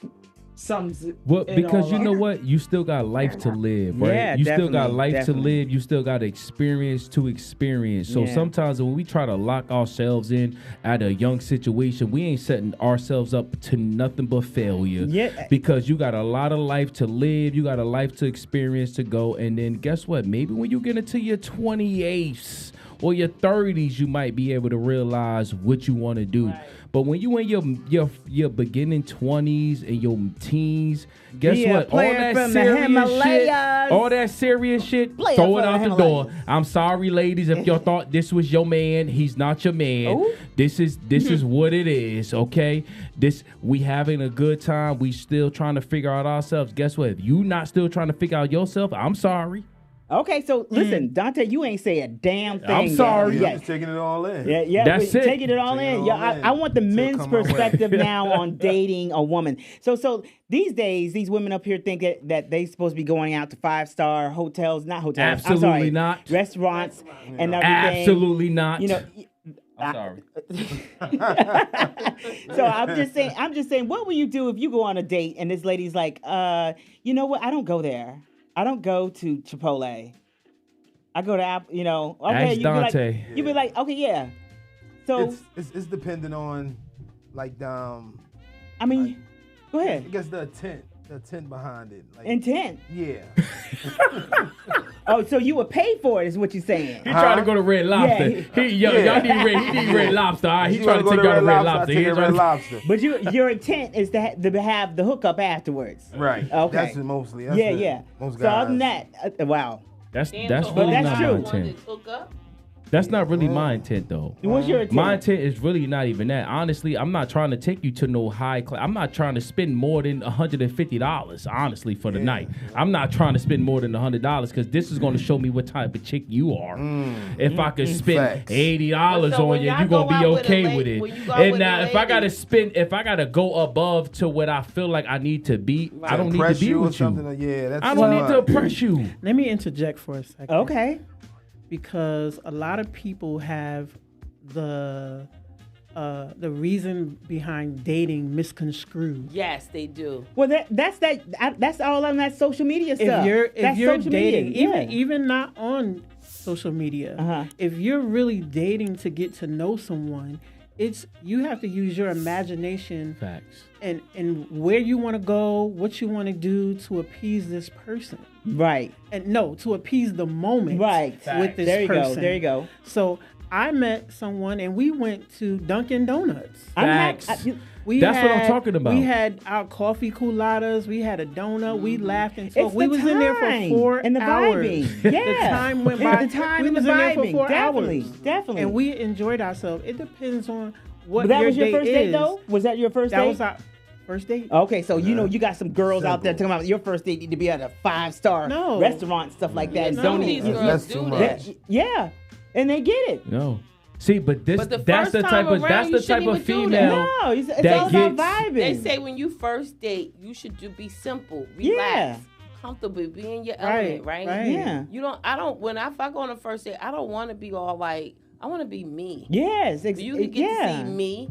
sums it. Well, because you know what? You still got life to live, right? Yeah, you still got life definitely. to live. You still got experience to experience. So sometimes when we try to lock ourselves in at a young situation, we ain't setting ourselves up to nothing but failure. Yeah. Because you got a lot of life to live. You got a life to experience to go. And then guess what? Maybe when you get into your 28s or your 30s, you might be able to realize what you want to do. Right. But when you in your beginning 20s and your teens, guess what? All that serious shit, throw it out the door. I'm sorry, ladies, if y'all thought this was your man, he's not your man. Ooh. This is what it is, okay? We having a good time. We still trying to figure out ourselves. Guess what? If you not still trying to figure out yourself, I'm sorry. Okay, so listen, Dante, you ain't say a damn thing. I'm sorry. I'm just taking it all in. Yeah, that's it. Taking it all in. I want the men's perspective now on dating a woman. So these days, these women up here think that they supposed to be going out to 5-star hotels, not hotels. Absolutely not. Restaurants and everything. Absolutely not. You know. I'm sorry. So I'm just saying, what will you do if you go on a date and this lady's like, you know what? I don't go there. I don't go to Chipotle. I go to Okay, ask Dante. You be like, okay, yeah. So it's dependent on I mean, go ahead. I guess the intent behind it. Intent? Yeah. Oh, so you would pay for it, is what you're saying? He trying to go to Red Lobster. Y'all need Red Lobster. All right? He trying to take y'all to Red Lobster. But your intent is to have the hookup afterwards. Right. Okay. That's it mostly. Most guys. So other than that, wow. That's really not my intent. That's not really my intent, though. What's your intent? My intent is really not even that. Honestly, I'm not trying to take you to no high class. I'm not trying to spend more than $150, honestly, for the night. I'm not trying to spend more than $100 because this is going to show me what type of chick you are. If I could spend $80 on you, you're going to be okay with it. And now, if I got to go above to what I feel like I need to be, I don't need to be with you. I don't need to oppress you. Let me interject for a second. Okay. Because a lot of people have the reason behind dating misconstrued. Yes, they do. Well, that's all on that social media stuff. If you're dating, even not on social media, if you're really dating to get to know someone, you have to use your imagination. Facts. And where you want to go, what you want to do to appease this person. Right. And to appease the moment. Right. With this person. There you go. So I met someone and we went to Dunkin' Donuts. Facts. That's what I'm talking about. We had our coffee culottes. We had a donut. We laughed and talked. We was in there for 4 and the hours. Vibing. Yeah. The time went by. We was in there for 4 hours. Definitely. And we enjoyed ourselves. It depends on what that your was your date first is. date, though? Was that your first date? That was our first date. Okay, so you got some girls out there talking about your first date need to be at a 5-star restaurant, stuff like that. Some of these girls do that. Yeah, and they get it. No. See, but that's the type of female. No, it's all about vibing. They say when you first date, you should be simple, relax, comfortable, be in your element, right? Yeah. If I go on a first date, I don't want to be all like, I want to be me. Yes, so you can get to see me.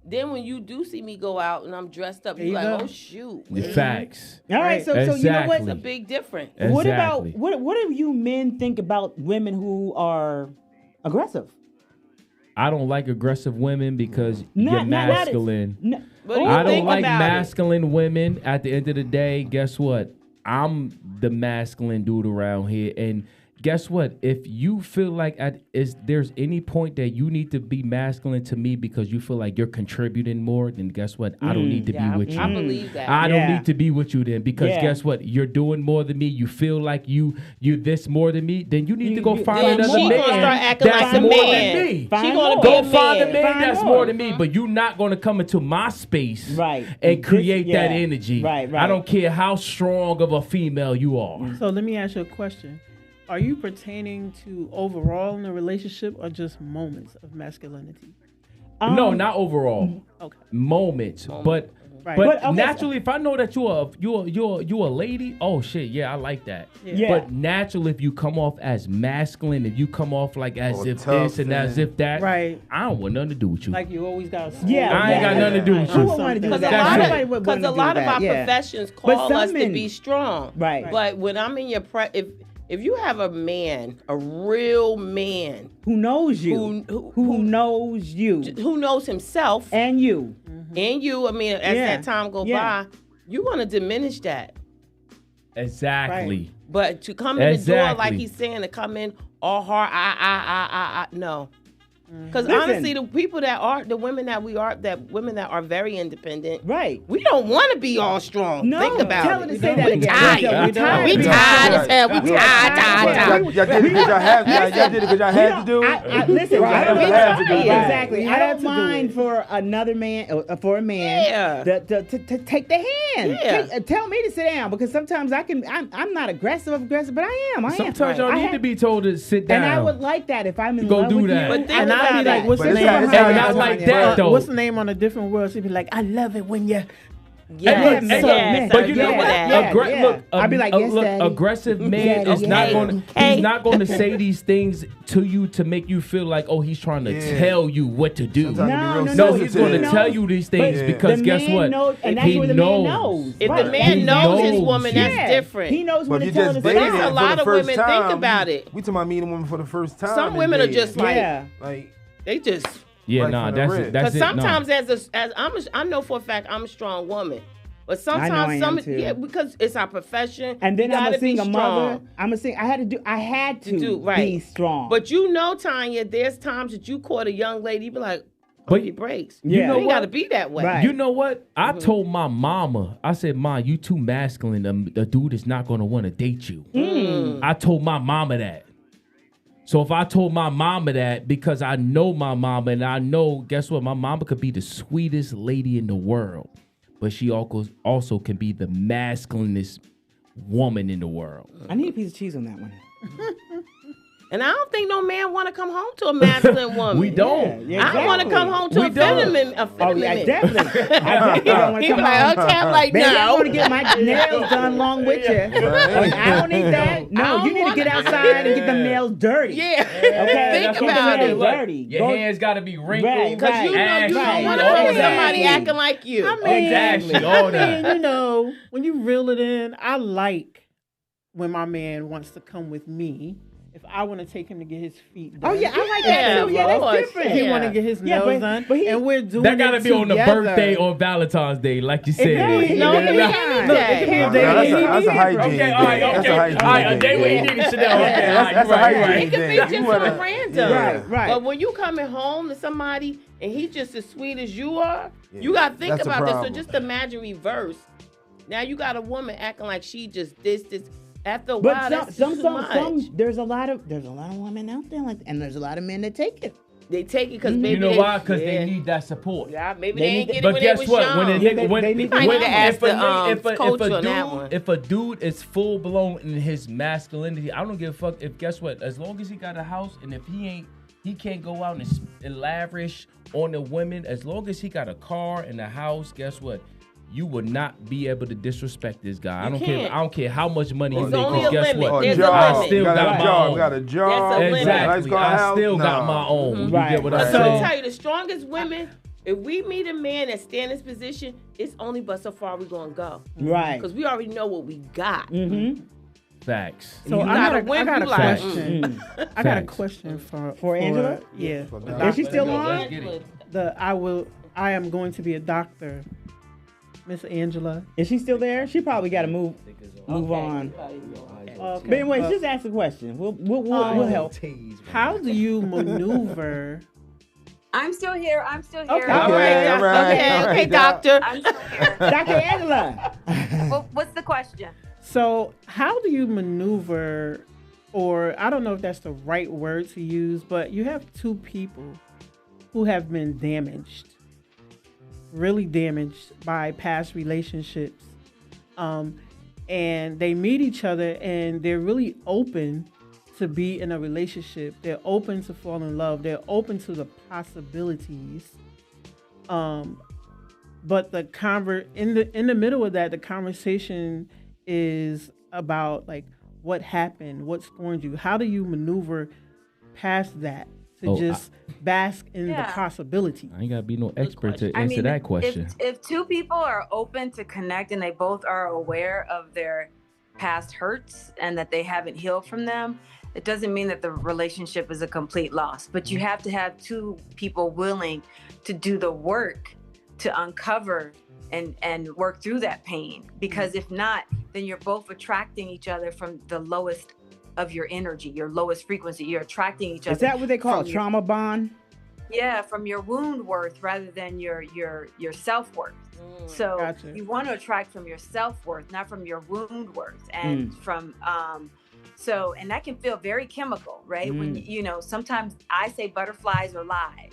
Then when you do see me go out and I'm dressed up, you're like, oh shoot. Facts. All right, so you know what? It's a big difference. Exactly. What do you men think about women who are aggressive? I don't like aggressive women because you're masculine. I don't like masculine women. At the end of the day, guess what? I'm the masculine dude around here, and guess what? If you feel like there's any point that you need to be masculine to me because you feel like you're contributing more, then guess what? I don't need to be with you. I believe that. I don't need to be with you then because guess what? You're doing more than me. You feel like you this more than me. Then you need to go find another man that's more than me. Go find a man that's more than me. But you're not going to come into my space and create that energy. Right. I don't care how strong of a female you are. So let me ask you a question. Are you pertaining to overall in a relationship or just moments of masculinity? No, not overall. Okay. Moments. But Right. but But, okay, naturally, if I know that you're a lady, oh shit, yeah, I like that. Yeah. But naturally, if you come off as masculine, if you come off like as if tough, this and as if that, Right. I don't want nothing to do with you. Like you always got. Yeah, I ain't got nothing to do with Who you. would want to do Because that? That's Nobody would wanna a do lot of that, our yeah. professions But call some us to men- be strong. Right. But when I'm in your if you have a man, a real man Who knows you? Who knows you? who knows himself And you. and you, I mean, as Yeah. that time go Yeah. by, you want to diminish that. Exactly. But to come in the door, like Exactly. he's saying, to come in all hard, no. Because Listen. honestly, the people that are, the women that we are, that women that are very independent, Right. we don't want to be all strong. No, Think about tell it. her to say that We again. tired. We tired. We We tired as hell. We We tired. Y'all did it because y'all had y'all did it because y'all had to do. Listen, Right. I don't We had to do it. exactly. We I had don't to do mind it. for another man, for a man, Yeah. to take the hand. Yeah. Tell me to sit down because sometimes I'm not aggressive, but I am. Sometimes y'all I need have- to be told to sit down. And I would like that if I'm in Go love do with that. you. But think and I'd about be like, it. what's But this it's not- behind it's not it? not like that, though. What's the name on a different world? She'd be like, I love it when you. Yes, And yes, yes, But you I know get what? that. Yeah. Look, I'd be like, yes, look, Daddy. aggressive man Daddy, is not yes. going. He's not going to say these things to you to make you feel like, oh, he's trying to Yeah. tell you what to do. Sometimes it be No, real no, No, no, he's he going to knows. tell you these things But because the guess man what? knows, and that's He what the man knows. If Right. the man He knows his knows. woman, Yeah. that's different. He knows But when if to you tell her just to But sit that's down. a lot of women think time, about it. We talking about meeting a woman for the first time. Some and women are then, just like, Yeah. like they just. Yeah, Right nah, from the that's rip. it. That's Because it. sometimes No. I know for a fact I'm a strong woman. But I sometimes know I am too. yeah, because it's our profession. And then you I'm a gotta be single mother. strong. I had to do, be right. strong. But you know, Tonya, there's times that you caught a young lady, you be like, But it breaks. you You know know you what? gotta be that way. Right. You know what? I told my mama, I said, Ma, you too masculine. The dude is not going to want to date you. I told my mama that. So if I told my mama that, because I know my mama, and I know, guess what? My mama could be the sweetest lady in the world, but she also can be the masculinest woman in the world. I need a piece of cheese on that one. And I don't think no man want to come home to a masculine woman. We don't. Yeah, I want to come home to We a don't. feminine. Oh yeah, definitely. I definitely don't want He to be come like, home. okay, I'm like, Baby, I no. want to get my nails done along with you. I don't need that. I No, don't you need to wanna- get outside and get them nails dirty. Yeah. Okay, Think get them about nails it. Look, dirty. your Go- hands got to be wrinkled. Right, Because you know you Right. don't want to all come with that. somebody acting like you. I mean, Exactly, all that. you know, when you reel it in, I like when my man wants to come with me. If I want to take him to get his feet done. Oh yeah, I like Yeah, that too. Yeah, of that's course. different. He Yeah. want to get his Yeah, nails done, but he- and we're doing That got to it be on the together. birthday or Valentine's Day, like you said. could No, be it could be any any day. day. It could be a Nah, day that's that he a needs. hygiene Okay, day. all right, That's okay. a hygiene All right, a day. day where he needed Chanel. Okay, That's all a right, hygiene right. It could be day. just You wanna- something random. Right, right. But when you coming home to somebody and he just as sweet as you are, you Yeah, got to think that's a about this. So problem. just imagine reverse. Now you got a woman acting like she just this. After a But while, that's some, too much. there's a lot of women out there like, and there's a lot of men that take it. They take it because maybe You know they, why? Because yeah. they need that support. Yeah, maybe They they ain't need- get it But when guess they was what? young. When a Yeah, nigga, when, they need- might when- need to ask if a the, nigga- if a- coach if a on that dude- one. if a dude is full blown in his masculinity, I don't give a fuck. If guess what? As long as he got a house, and if he can't go out and lavish on the women. As long as he got a car and a house, guess what? You will not be able to disrespect this guy. I don't care. can't. I don't care how much money There's he makes. only a 'Cause guess limit. what? There's a job. I limit. still You got got a my job. own. You got a job. That's a limit. Exactly. Nice I house? still got Nah. my own. Right, You get what right. I'm So I'll saying? tell you, the strongest women, if we meet a man that stand in this position, it's only but so far we gonna go. Right. Because we already know what we got. Mm-hmm. Facts. So You I gotta got win, a you like, question. I got a Facts. question For Angela? Yeah. Is she still on? I am going to be a doctor. Miss Angela. Is she still there? She probably got to move on. Okay. But anyway, just ask a question. We'll help. How do you maneuver? I'm still here. Okay. All right, okay, doctor. I'm still here. Dr. Angela. What's the question? So, how do you maneuver, or I don't know if that's the right word to use, but you have two people who have been damaged, really damaged by past relationships. And they meet each other and they're really open to be in a relationship. They're open to fall in love. They're open to the possibilities. But in the middle of that, the conversation is about like what happened, what scorned you. How do you maneuver past that to bask in the possibility? I ain't gotta be no expert to answer that question. If two people are open to connect and they both are aware of their past hurts and that they haven't healed from them, it doesn't mean that the relationship is a complete loss. But you have to have two people willing to do the work to uncover and work through that pain. Because if not, then you're both attracting each other from the lowest of your energy, your lowest frequency. You're attracting each other. Is that what they call a trauma bond? Yeah, from your wound worth rather than your self-worth. So you want to attract from your self-worth, not from your wound worth. And from and that can feel very chemical, right? When sometimes I say butterflies are lies.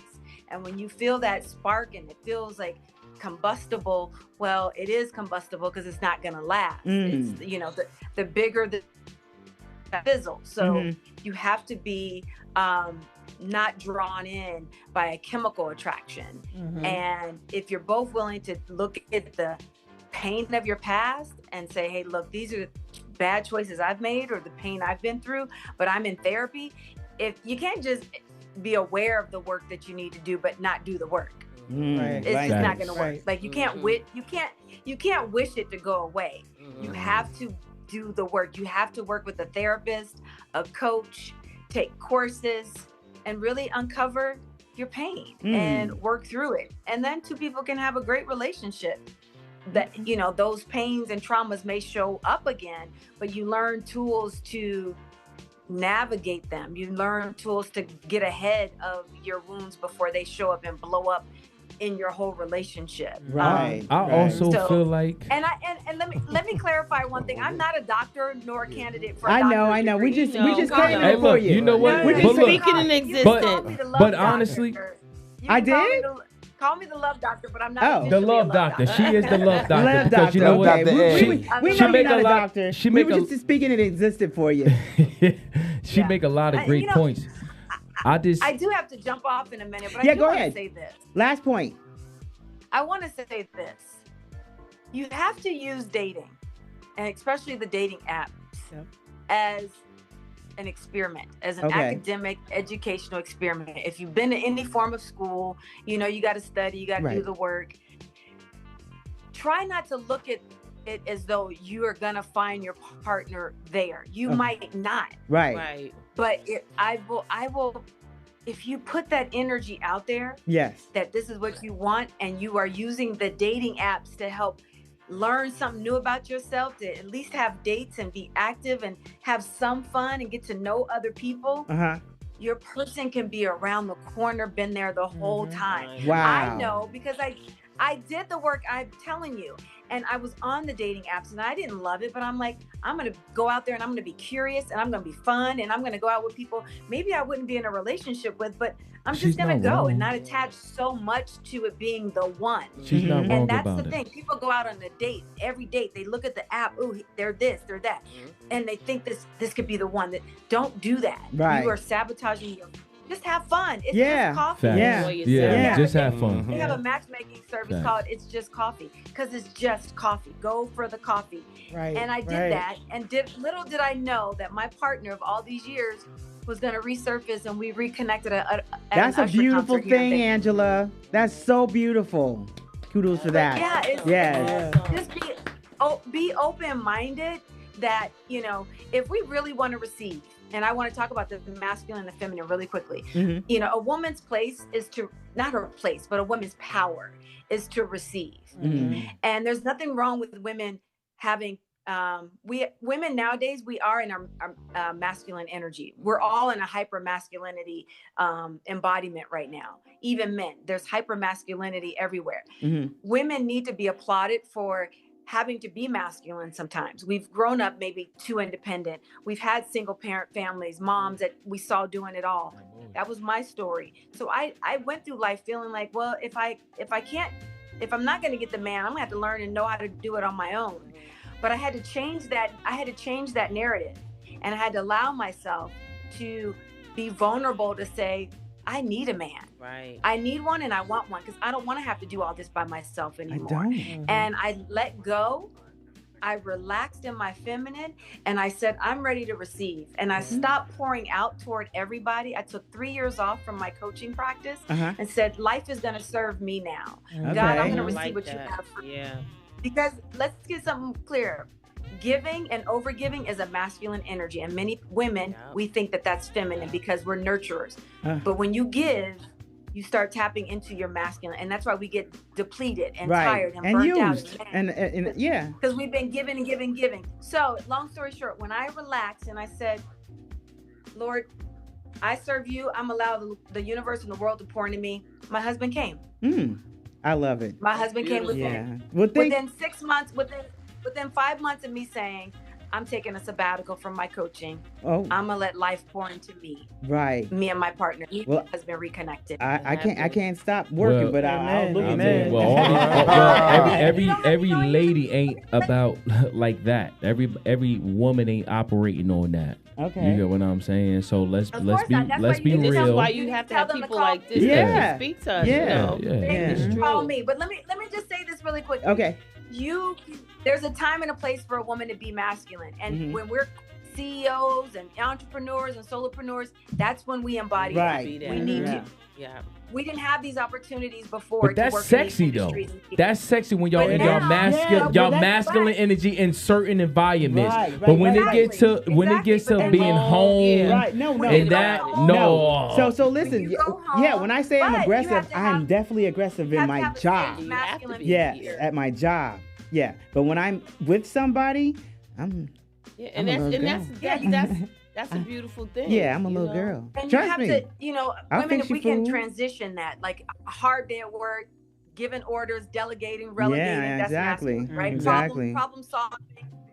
And when you feel that spark and it feels like combustible, well, it is combustible because it's not going to last. It's, the bigger the fizzle. So you have to be not drawn in by a chemical attraction. And if you're both willing to look at the pain of your past and say, hey, look, these are the bad choices I've made or the pain I've been through, but I'm in therapy. If you can't just be aware of the work that you need to do, but not do the work. It's just not going to work. Like you can't wish it to go away. You have to do the work. You have to work with a therapist, a coach, take courses, and really uncover your pain and work through it. And then two people can have a great relationship. That those pains and traumas may show up again, but you learn tools to navigate them. You learn tools to get ahead of your wounds before they show up and blow up in your whole relationship. I also feel like let me clarify one thing. I'm not a doctor nor a candidate for I know. We just claim it for you. You know what? We're just speaking in existence. But honestly, I did. Call me the love doctor, but I'm not. The love doctor. She is the love doctor because you know what? We know you're not a doctor. We were just speaking it existed for you. She make a lot of great points. I do have to jump off in a minute, but I do want to say this. Last point. I want to say this. You have to use dating, and especially the dating apps, as an experiment, as an academic, educational experiment. If you've been to any form of school, you got to study, you got to do the work. Try not to look at it as though you are going to find your partner there. You might not. Right. But I will, if you put that energy out there, that this is what you want, and you are using the dating apps to help learn something new about yourself, to at least have dates and be active and have some fun and get to know other people, your person can be around the corner, been there the whole time. Wow. I know because I did the work I'm telling you. And I was on the dating apps and I didn't love it, but I'm like, I'm going to go out there and I'm going to be curious and I'm going to be fun and I'm going to go out with people maybe I wouldn't be in a relationship with, but I'm just going to go and not attach so much to it being the one. She's not wrong and that's about the thing. People go out on a date, every date, they look at the app, ooh, they're this, they're that. And they think this could be the one. That don't do that. Right. You are sabotaging your. Just have fun. It's Yeah. just coffee. Facts. Yeah, just have fun. We have a matchmaking service called It's Just Coffee because it's just coffee. Go for the coffee. Right. And I did that, and little did I know that my partner of all these years was going to resurface, and we reconnected at That's an a Usher beautiful concert here in thing, Vegas. Angela. That's so beautiful. Kudos for that. Just be open-minded that, if we really want to receive, and I want to talk about the masculine and the feminine really quickly. A woman's place is to, not her place, but a woman's power is to receive. And there's nothing wrong with women having, women nowadays, we are in our masculine energy. We're all in a hyper masculinity embodiment right now. Even men, there's hyper masculinity everywhere. Women need to be applauded for having to be masculine sometimes. We've grown up maybe too independent. We've had single parent families, moms that we saw doing it all. That was my story. So I went through life feeling like, well, if I'm not going to get the man, I'm going to have to learn and know how to do it on my own. But I had to change that. I had to change that narrative, and I had to allow myself to be vulnerable to say, I need a man. Right. I need one and I want one because I don't want to have to do all this by myself anymore. And I let go. I relaxed in my feminine and I said, I'm ready to receive. And I stopped pouring out toward everybody. I took 3 years off from my coaching practice and said, life is going to serve me now. God, I'm going to receive what you have for me. Because let's get something clear. Giving and overgiving is a masculine energy. And many women, we think that that's feminine because we're nurturers. But when you give, you start tapping into your masculine. And that's why we get depleted and tired and burnt used. out. And yeah. Because we've been giving and giving and giving. So long story short, when I relaxed and I said, Lord, I serve you. I'm allowed the universe and the world to pour into me. My husband came. I love it. My husband came within 6 months, within 5 months of me saying, I'm taking a sabbatical from my coaching. I'm gonna let life pour into me. Right. Me and my partner. He has been reconnected. I can't stop working, but I'll look at it. Every lady ain't about like that. Every woman ain't operating on that. Okay. You get what I'm saying? So let's be real. This is why you have to have people like this to speak to us. It's true. Call me. But let me just say this really quick. Okay. There's a time and a place for a woman to be masculine. And when we're CEOs and entrepreneurs and solopreneurs, that's when we embody that. We need to. Yeah. We didn't have these opportunities before. But that's sexy though. That's sexy when y'all in y'all masculine energy in certain environments. But when it gets to being home, So listen, when I say I'm aggressive, I'm definitely aggressive in my job. Yes, at my job. Yeah, but when I'm with somebody, that's a beautiful thing. Yeah, I'm a little girl. And Trust me. you have to, women, if we can transition that, like a hard day at work, giving orders, delegating, relegating, that's masculine, right? Exactly. Problem solving.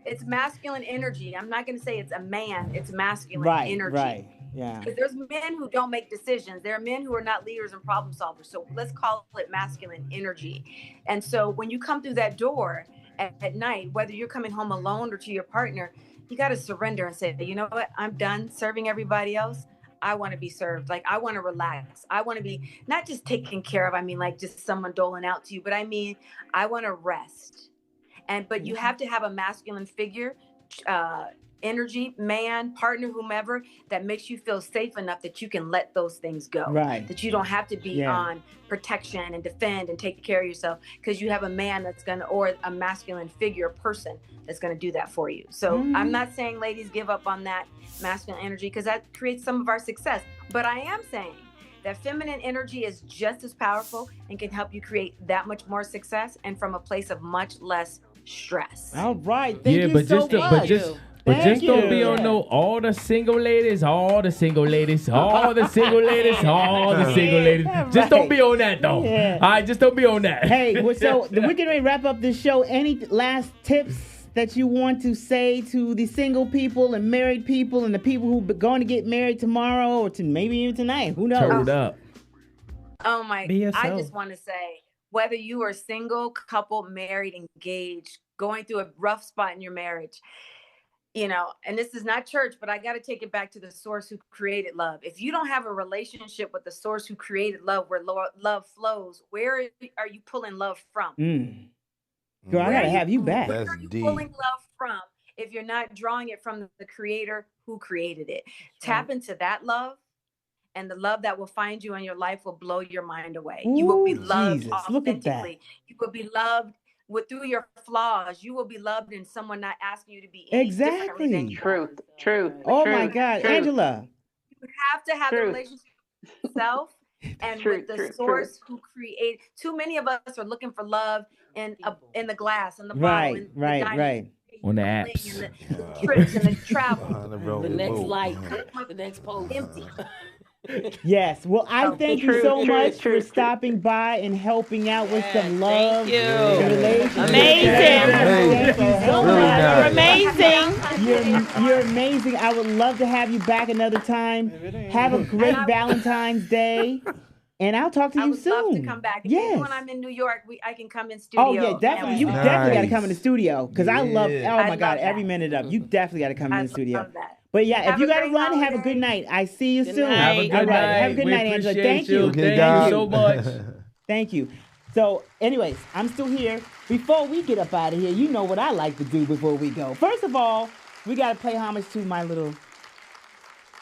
It's masculine energy. I'm not going to say it's a man. It's masculine energy. Right. Yeah. Because there's men who don't make decisions. There are men who are not leaders and problem solvers. So let's call it masculine energy. And so when you come through that door at night, whether you're coming home alone or to your partner, you got to surrender and say, you know what? I'm done serving everybody else. I want to be served. Like, I want to relax. I want to be not just taken care of. I mean, like just someone doling out to you, but I mean, I want to rest. But you have to have a masculine figure, energy, man, partner, whomever, that makes you feel safe enough that you can let those things go. Right. That you don't have to be on protection and defend and take care of yourself because you have a man or a masculine figure, person that's going to do that for you. So I'm not saying ladies give up on that masculine energy because that creates some of our success. But I am saying that feminine energy is just as powerful and can help you create that much more success and from a place of much less stress. All right. Thank you so much. But just don't be on all the single ladies. Just don't be on that though. Yeah. All right, just don't be on that. Hey, so we're getting ready to wrap up this show. Any last tips that you want to say to the single people and married people and the people who are going to get married tomorrow or to maybe even tonight? Who knows? Turn it up. Oh my! I just want to say, whether you are single, couple, married, engaged, going through a rough spot in your marriage, and this is not church, but I got to take it back to the source who created love. If you don't have a relationship with the source who created love, where love flows, where are you pulling love from? Girl, I got to have you back. Where are you pulling love from if you're not drawing it from the creator who created it? Tap into that love, and the love that will find you in your life will blow your mind away. You will be loved authentically. Look at that. You will be loved through your flaws. You will be loved in someone not asking you to be exactly than you. Truth. Oh my God, Angela. You have to have a relationship with yourself and with the source who created. Too many of us are looking for love in the glass, in the bottle, right. On the apps, the trips and the travel, the next light, the next post. Empty. Yes. Well, I thank you so much for stopping by and helping out with some love. Thank you. Amazing. You're amazing. You're amazing. I would love to have you back another time. Have a great Valentine's Day. And I'll talk to you soon. I would love to come back. When I'm in New York, I can come in studio. Oh, yeah, definitely. You definitely got to come in the studio because I love, my God, every minute of it. You definitely got to come in the studio. But yeah, if Have you a got to great run, have a holiday. good night. I see you Good soon. night. Have a good All right. night. Have a good We night, Angela. appreciate Thank you. Thank God. you so much. Thank you. So, anyways, I'm still here. Before we get up out of here, you know what I like to do before we go. First of all, we got to pay homage to my little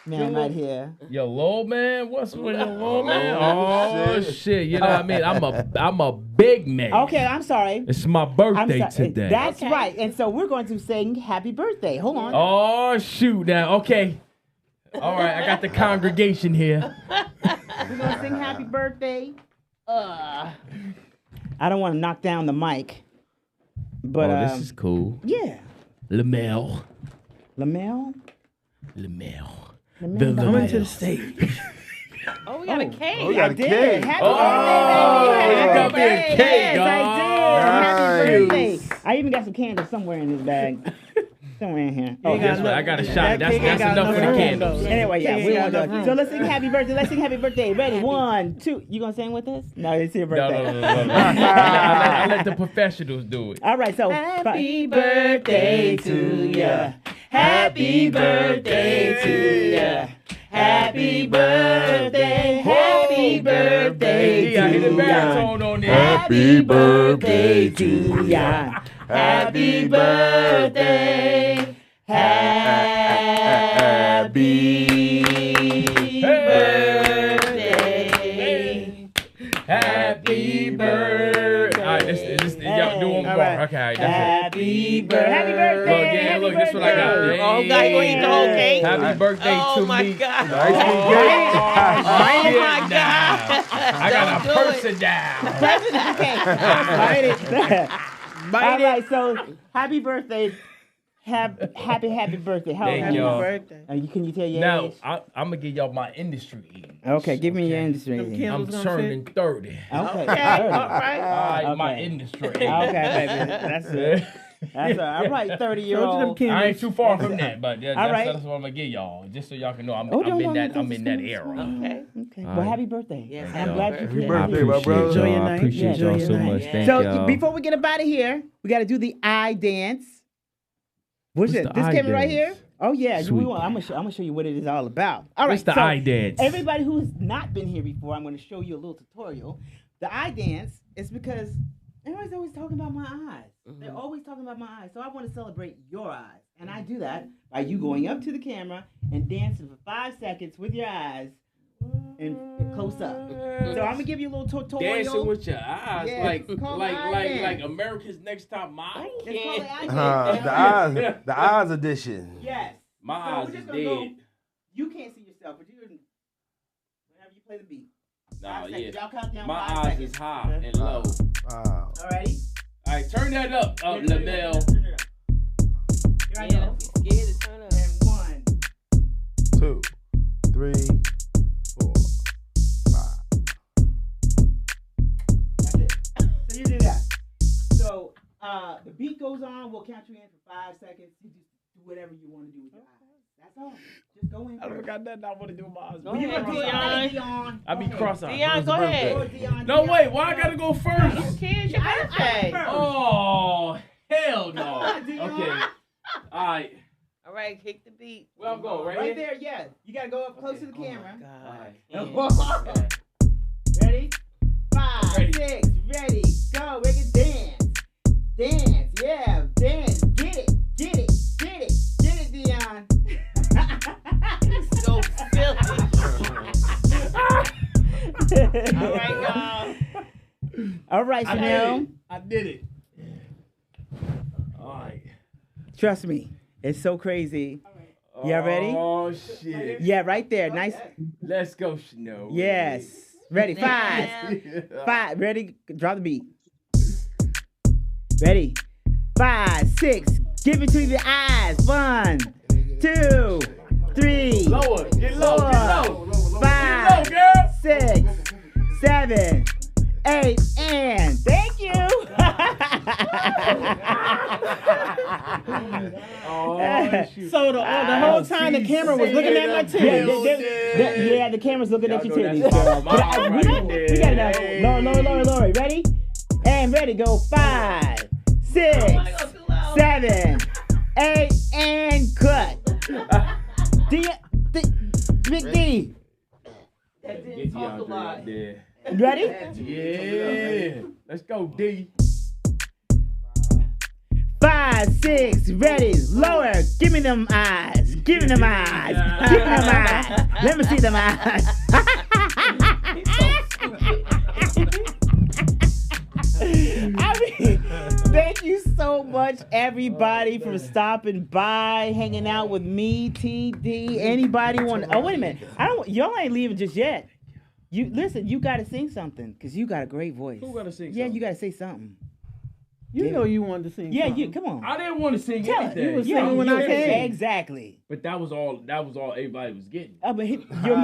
man right here. Yo, little man, what's with your little man? Oh shit, you know what I mean? I'm a big man. Okay, I'm sorry. It's my birthday I'm sorry. today. That's right. And so we're going to sing happy birthday. Hold on. Oh shoot now. Okay. All right, I got the congregation here. We're going to sing happy birthday. I don't want to knock down the mic. But this is cool. yeah. Lamel. Lamel? Coming to the stage. Oh, we got a cake. Oh, we got a did. cake. Happy you got me a birthday, baby. cake, Yes, I dog. did. Happy Nice. birthday. I even got some candles somewhere in this bag. Somewhere in here. Oh, guess what? I got a shot. That's enough for the candles. Anyway, yeah, Cake we ain't won't got do enough it. So let's sing happy birthday. Let's sing happy birthday. Ready? 1, 2. You gonna sing with us? No, it's your No. birthday. I let the professionals do it. All right, so Happy birthday to ya. Happy birthday to ya. Happy birthday. Happy birthday Yeah, I hit the to ya. baritone on there. Happy birthday to ya. Happy birthday. Happy birthday. Happy birthday. All right, this y'all do one more. right. Okay, that's it. Happy birthday. Look, this what I got. Oh, God, you gonna eat the whole cake? Happy birthday Oh, to my me. God. Ice cream Oh, cake. shit, my nah. God. I got a Don't do it. person down. Bite it. All right, so happy birthday. Happy birthday. How Thank old are you? y'all. Birthday. Can you tell your Now, age? I'm going to give y'all my industry age. Okay, give me your industry. Them age. candles I'm gonna turning 30. Okay. All right. All right, my Okay. industry. Okay, baby. That's it. That's all right. 30-year-old. I ain't too far from that, but that's All right. what I'm gonna give y'all, just so y'all can know I'm Oh, don't in that go I'm in that smooth, era. smooth. Okay. Okay. All Well, right. happy birthday. Yes, I'm happy glad you birthday. came. Happy birthday, my brother. Enjoy your I night. appreciate Enjoy y'all your so night. much. Yeah. Thank So y'all. before we get up out of here, we got to do the eye dance. What's it? the This eye camera right here? dance? Oh yeah. Sweet. I'm gonna show you what it is all about. All right. What's the so eye dance? Everybody who's not been here before, I'm going to show you a little tutorial. The eye dance is because everybody's always talking about my eyes. They're always talking about my eyes. So I want to celebrate your eyes. And I do that by you going up to the camera and dancing for 5 seconds with your eyes and close up. So I'm going to give you a little tutorial. Dancing with your eyes, Yeah, like it's called eye dance. America's Next Top Model. It's called the eye dance. The eyes edition. Yes. My So eyes we're is just gonna go- dead. You can't see yourself, but whenever you play the beat. Nah, 5 yeah. seconds. Y'all count down My 5 eyes seconds. is high and low. Wow. Alrighty? All right, turn that up, Turn it up, Lamel. turn it up. Here I Yeah, go. don't be scared to turn up. And 1. 2, 3, 4, 5. That's it. So you do that. So the beat goes on. We'll count you in for 5 seconds. You just do whatever you want to do with your eyes. That's all. Just go in. I don't got nothing I want to do with my eyes. Go Well, you ahead, gonna do Dion. Dion. I be cross-eyed. Dion, go ahead. Dion. No, wait, why I gotta go first? You can't. Your birthday. Oh, hell no. Come on, Dion. Okay. All right. All right, kick the beat. Where I'm going, right Right here? there, yeah. You gotta go up close to the camera. God. Ready? 5, Ready. 6, ready, go. Make it dance. Dance, yeah, dance. Get it, get it, get it, get it, Dion. So filthy. All right, y'all. All right, Shanell. I did it. All right. Trust me, it's so crazy. Y'all ready? Oh, shit. Yeah, right there. Nice. Let's go, Shanell. Yes. Ready? 5. Damn. 5. Ready? Drop the beat. Ready? 5, 6. Give it to the eyes. 1, 2, 3. Lower. Get low. Four, Get low. 5, Get low, girl. 6, 7, 8, and thank you. Oh, shoot. So the whole time the camera was looking at my titties. Yeah, the camera's looking at your Y'all know titties. that's girl. my But mom we right there. got it now. Lower. Ready? And ready. Go 5, 6, 7, 8, and cut. Big D. That didn't talk a lot. Ready? Yeah. Let's go, D. 5, 6, ready, lower. Give me them eyes. Give me them eyes. Give me them eyes. Let me see them eyes. I mean, thank you so much, everybody, for stopping by, hanging out with me, TD. Anybody want? Oh, wait a minute. Y'all ain't leaving just yet. You listen. You got to sing something because you got a great voice. Who got to sing? Yeah, something? you got to say something. You know you wanted to sing. Yeah, something. you come on. I didn't want to sing Tell anything. it. You was singing when I came. Exactly. But that was all everybody was getting. Oh, but your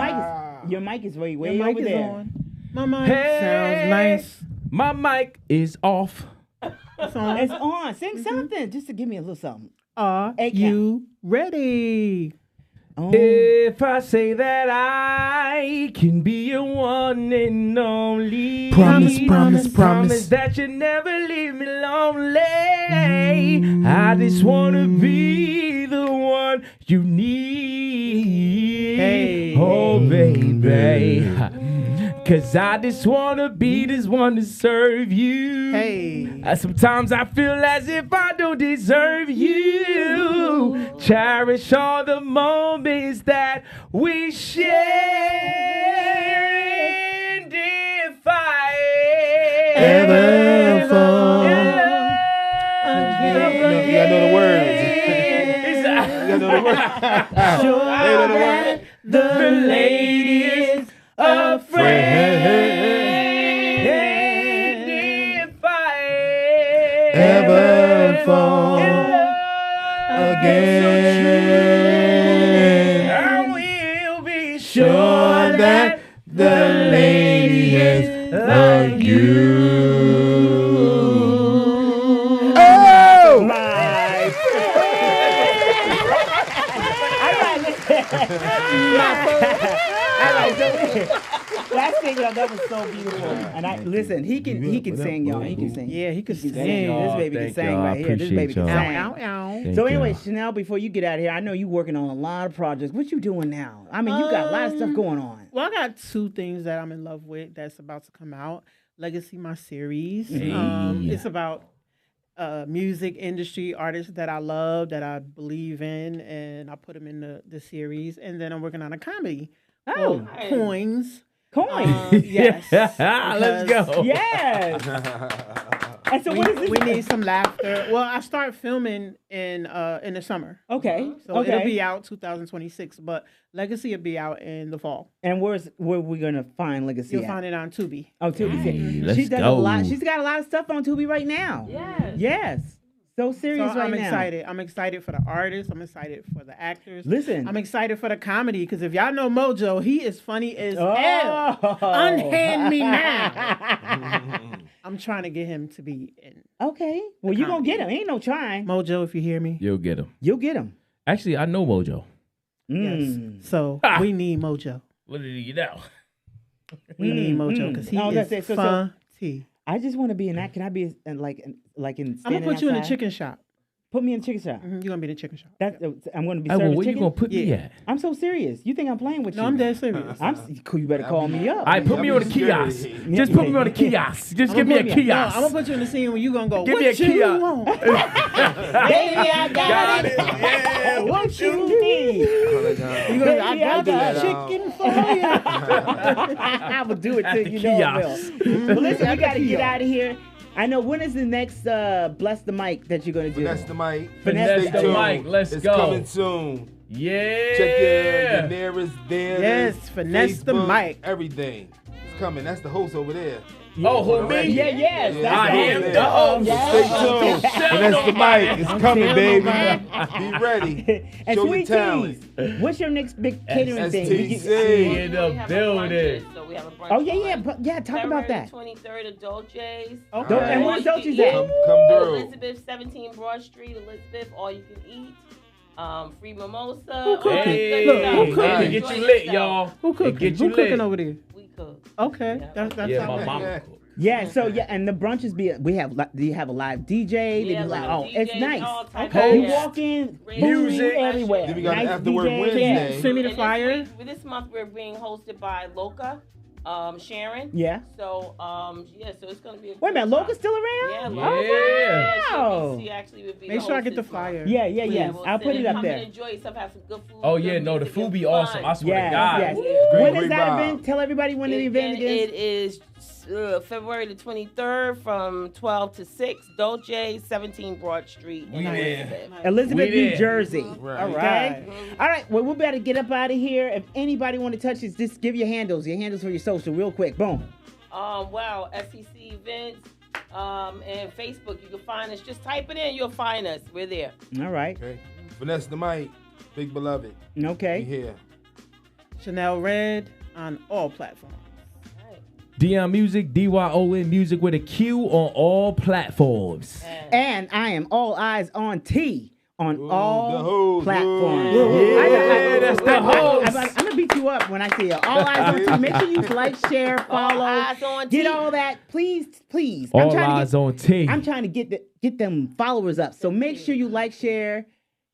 mic is way Your mic over is there. on. My mic sounds nice. My mic is off. It's on. It's on. Sing something just to give me a little something. Are you ready? Oh. If I say that I can be your one and only, promise that you never leave me lonely. I just wanna be the one you need. Hey. Oh baby, 'cause I just wanna be this one to serve you. Hey. Sometimes I feel as if I don't deserve you. Cherish all the moments that we share. And if I ever fall in love again. You gotta know the words. You gotta know the words. Sure that the lady is a friend. Ever fall again, I will be sure that the lady is like you. Oh! That thing, y'all, that was so beautiful. And listen, he can sing, y'all. He can sing. Yeah, he can sing. This baby can sing right here. This baby can sing. Ow, ow. So anyway, Shanell, before you get out of here, I know you're working on a lot of projects. What you doing now? I mean, you got a lot of stuff going on. Well, I got 2 things that I'm in love with that's about to come out. Legacy, my series. Hey. It's about music industry artists that I love, that I believe in, and I put them in the series. And then I'm working on a comedy. Oh, Coins. Yes. Let's go. Yes. And so what is this? We need some laughter. Well, I start filming in the summer. Okay. So it'll be out 2026, but Legacy will be out in the fall. And where we gonna find Legacy? You'll find it on Tubi. Oh, Tubi. Let's She does go. a lot. She's got a lot of stuff on Tubi right now. Yes. Yes. So serious So right I'm now. excited. I'm excited for the artists. I'm excited for the actors. Listen. I'm excited for the comedy because if y'all know Mojo, he is funny as hell. Oh. Unhand me now. I'm trying to get him to be in. Okay. Well, you gonna get him. Ain't no trying. Mojo, if you hear me. You'll get him. You'll get him. Actually, I know Mojo. Yes. So we need Mojo. What did you know? We need Mojo because he is funny. I just want to be in that. Can I be in I'm standing gonna put you in the outside? chicken shop. Put me in the chicken shop. You're gonna be in the chicken shop. I'm gonna be Hey, well, serving where chicken. you gonna put me at? I'm so serious. You think I'm playing with you? No, I'm dead serious. You better call me up. All right, put me on the kiosk. Just put me on the kiosk. Just give me a No, kiosk. I'm gonna put you in the scene where you gonna go. Give what me a you kiosk. want? Baby, I got it. Yeah. What you need? You gonna, I got the chicken for you. I will do it At till the you know I kiosk. will. But listen, we gotta get out of here. I know, when is the next Bless the Mic that you're gonna do? Finesse the mic. Finesse the mic. Let's it's go. It's coming soon. Yeah. Check the nearest there. Yes, Finesse the mic. Everything. It's coming. That's the host over there. Oh, who, me? Yeah, yes. Yeah, I am yeah. the host. Stay tuned. Finesse the mic. It's coming, baby. Be ready. And Show your Sweet talent. Teas, what's your next big catering thing? STC. In the building. So we have a brunch. Oh yeah. Talk about that. February 23rd at Dolce's. Okay. And where's Dolce's at? Come through. Elizabeth, 17 Broad Street, Elizabeth. All you can eat. Free mimosa. Who cooking? Hey, Look, who cooking? Get you lit, y'all. Who cooking? Get you Who cooking lit. over there? We cook. Okay, that's Yeah, all my right. mama cook. Yeah, so and the brunches do you have a live DJ? Yeah, They do like, live it's DJs, nice. all types Okay, of- you walk in, Music. food everywhere. Then we got nice an afterward DJ. Wednesday. Send me the And flyer. this month we're being hosted by Loca, Sharon. Yeah. So so it's gonna be. Wait a minute, Loca's still around? Yeah, Yeah. Loca. She actually would be. Make the sure I host get the this flyer. month. Yeah. We'll I'll put sit it and up come there. and enjoy yourself, have some good food. Oh good yeah, no, the music, food and be fun. awesome. I swear to Yes, God. yes. Great, When great is that vibe. event? Tell everybody when the event again. It is February the 23rd from 12 to 6, Dolce, 17 Broad Street. in Elizabeth. Elizabeth, We New there. Jersey. Right. All right. All right. Well, we better get up out of here. If anybody want to touch this, just give your handles for your social real quick. Boom. Wow, SEC events, and Facebook. You can find us. Just type it in. You'll find us. We're there. All right. Okay. Vanessa the Mic, Big Beloved. We Okay. here. Chanel Red on all platforms. Dion Music, DYON Music with a Q on all platforms. And I am all eyes on T on Ooh, all the hoes, platforms. ooh. That's the host. I'm gonna beat you up when I say it. All eyes on T. Make sure you like, share, follow, eyes on get T. all that. Please. All eyes on T. I'm trying to get them followers up. So make sure you like, share,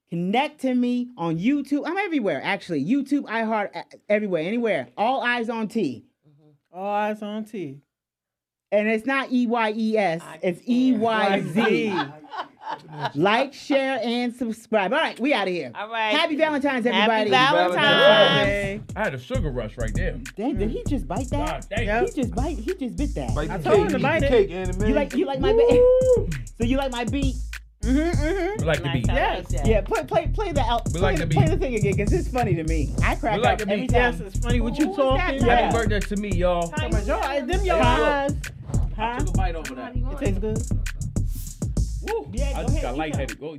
connect to me on YouTube. I'm everywhere, actually. YouTube, iHeart, everywhere, anywhere. All eyes on T. All eyes on T. And it's not EYES, it's EYZ. Like, share, and subscribe. All right, we out of here. All right. Happy Valentine's, everybody. Happy Valentine's. I had a sugar rush right there. Dang, did he just bite that? God dang. Yep. He just bit that. Bite the told him cake, to eat bite the it. cake in a minute. You like my beat? So you like my beat? We like the beat. Yes. Yeah, play the thing again, because it's funny to me. I crack We like up the every beat. time. Yes, it's funny what you Who was that talking. guy? Happy birthday to me, y'all. Them your Huh? I took a bite over that. It tastes good. Woo. Yeah, I go just ahead, got eat lightheaded. Go.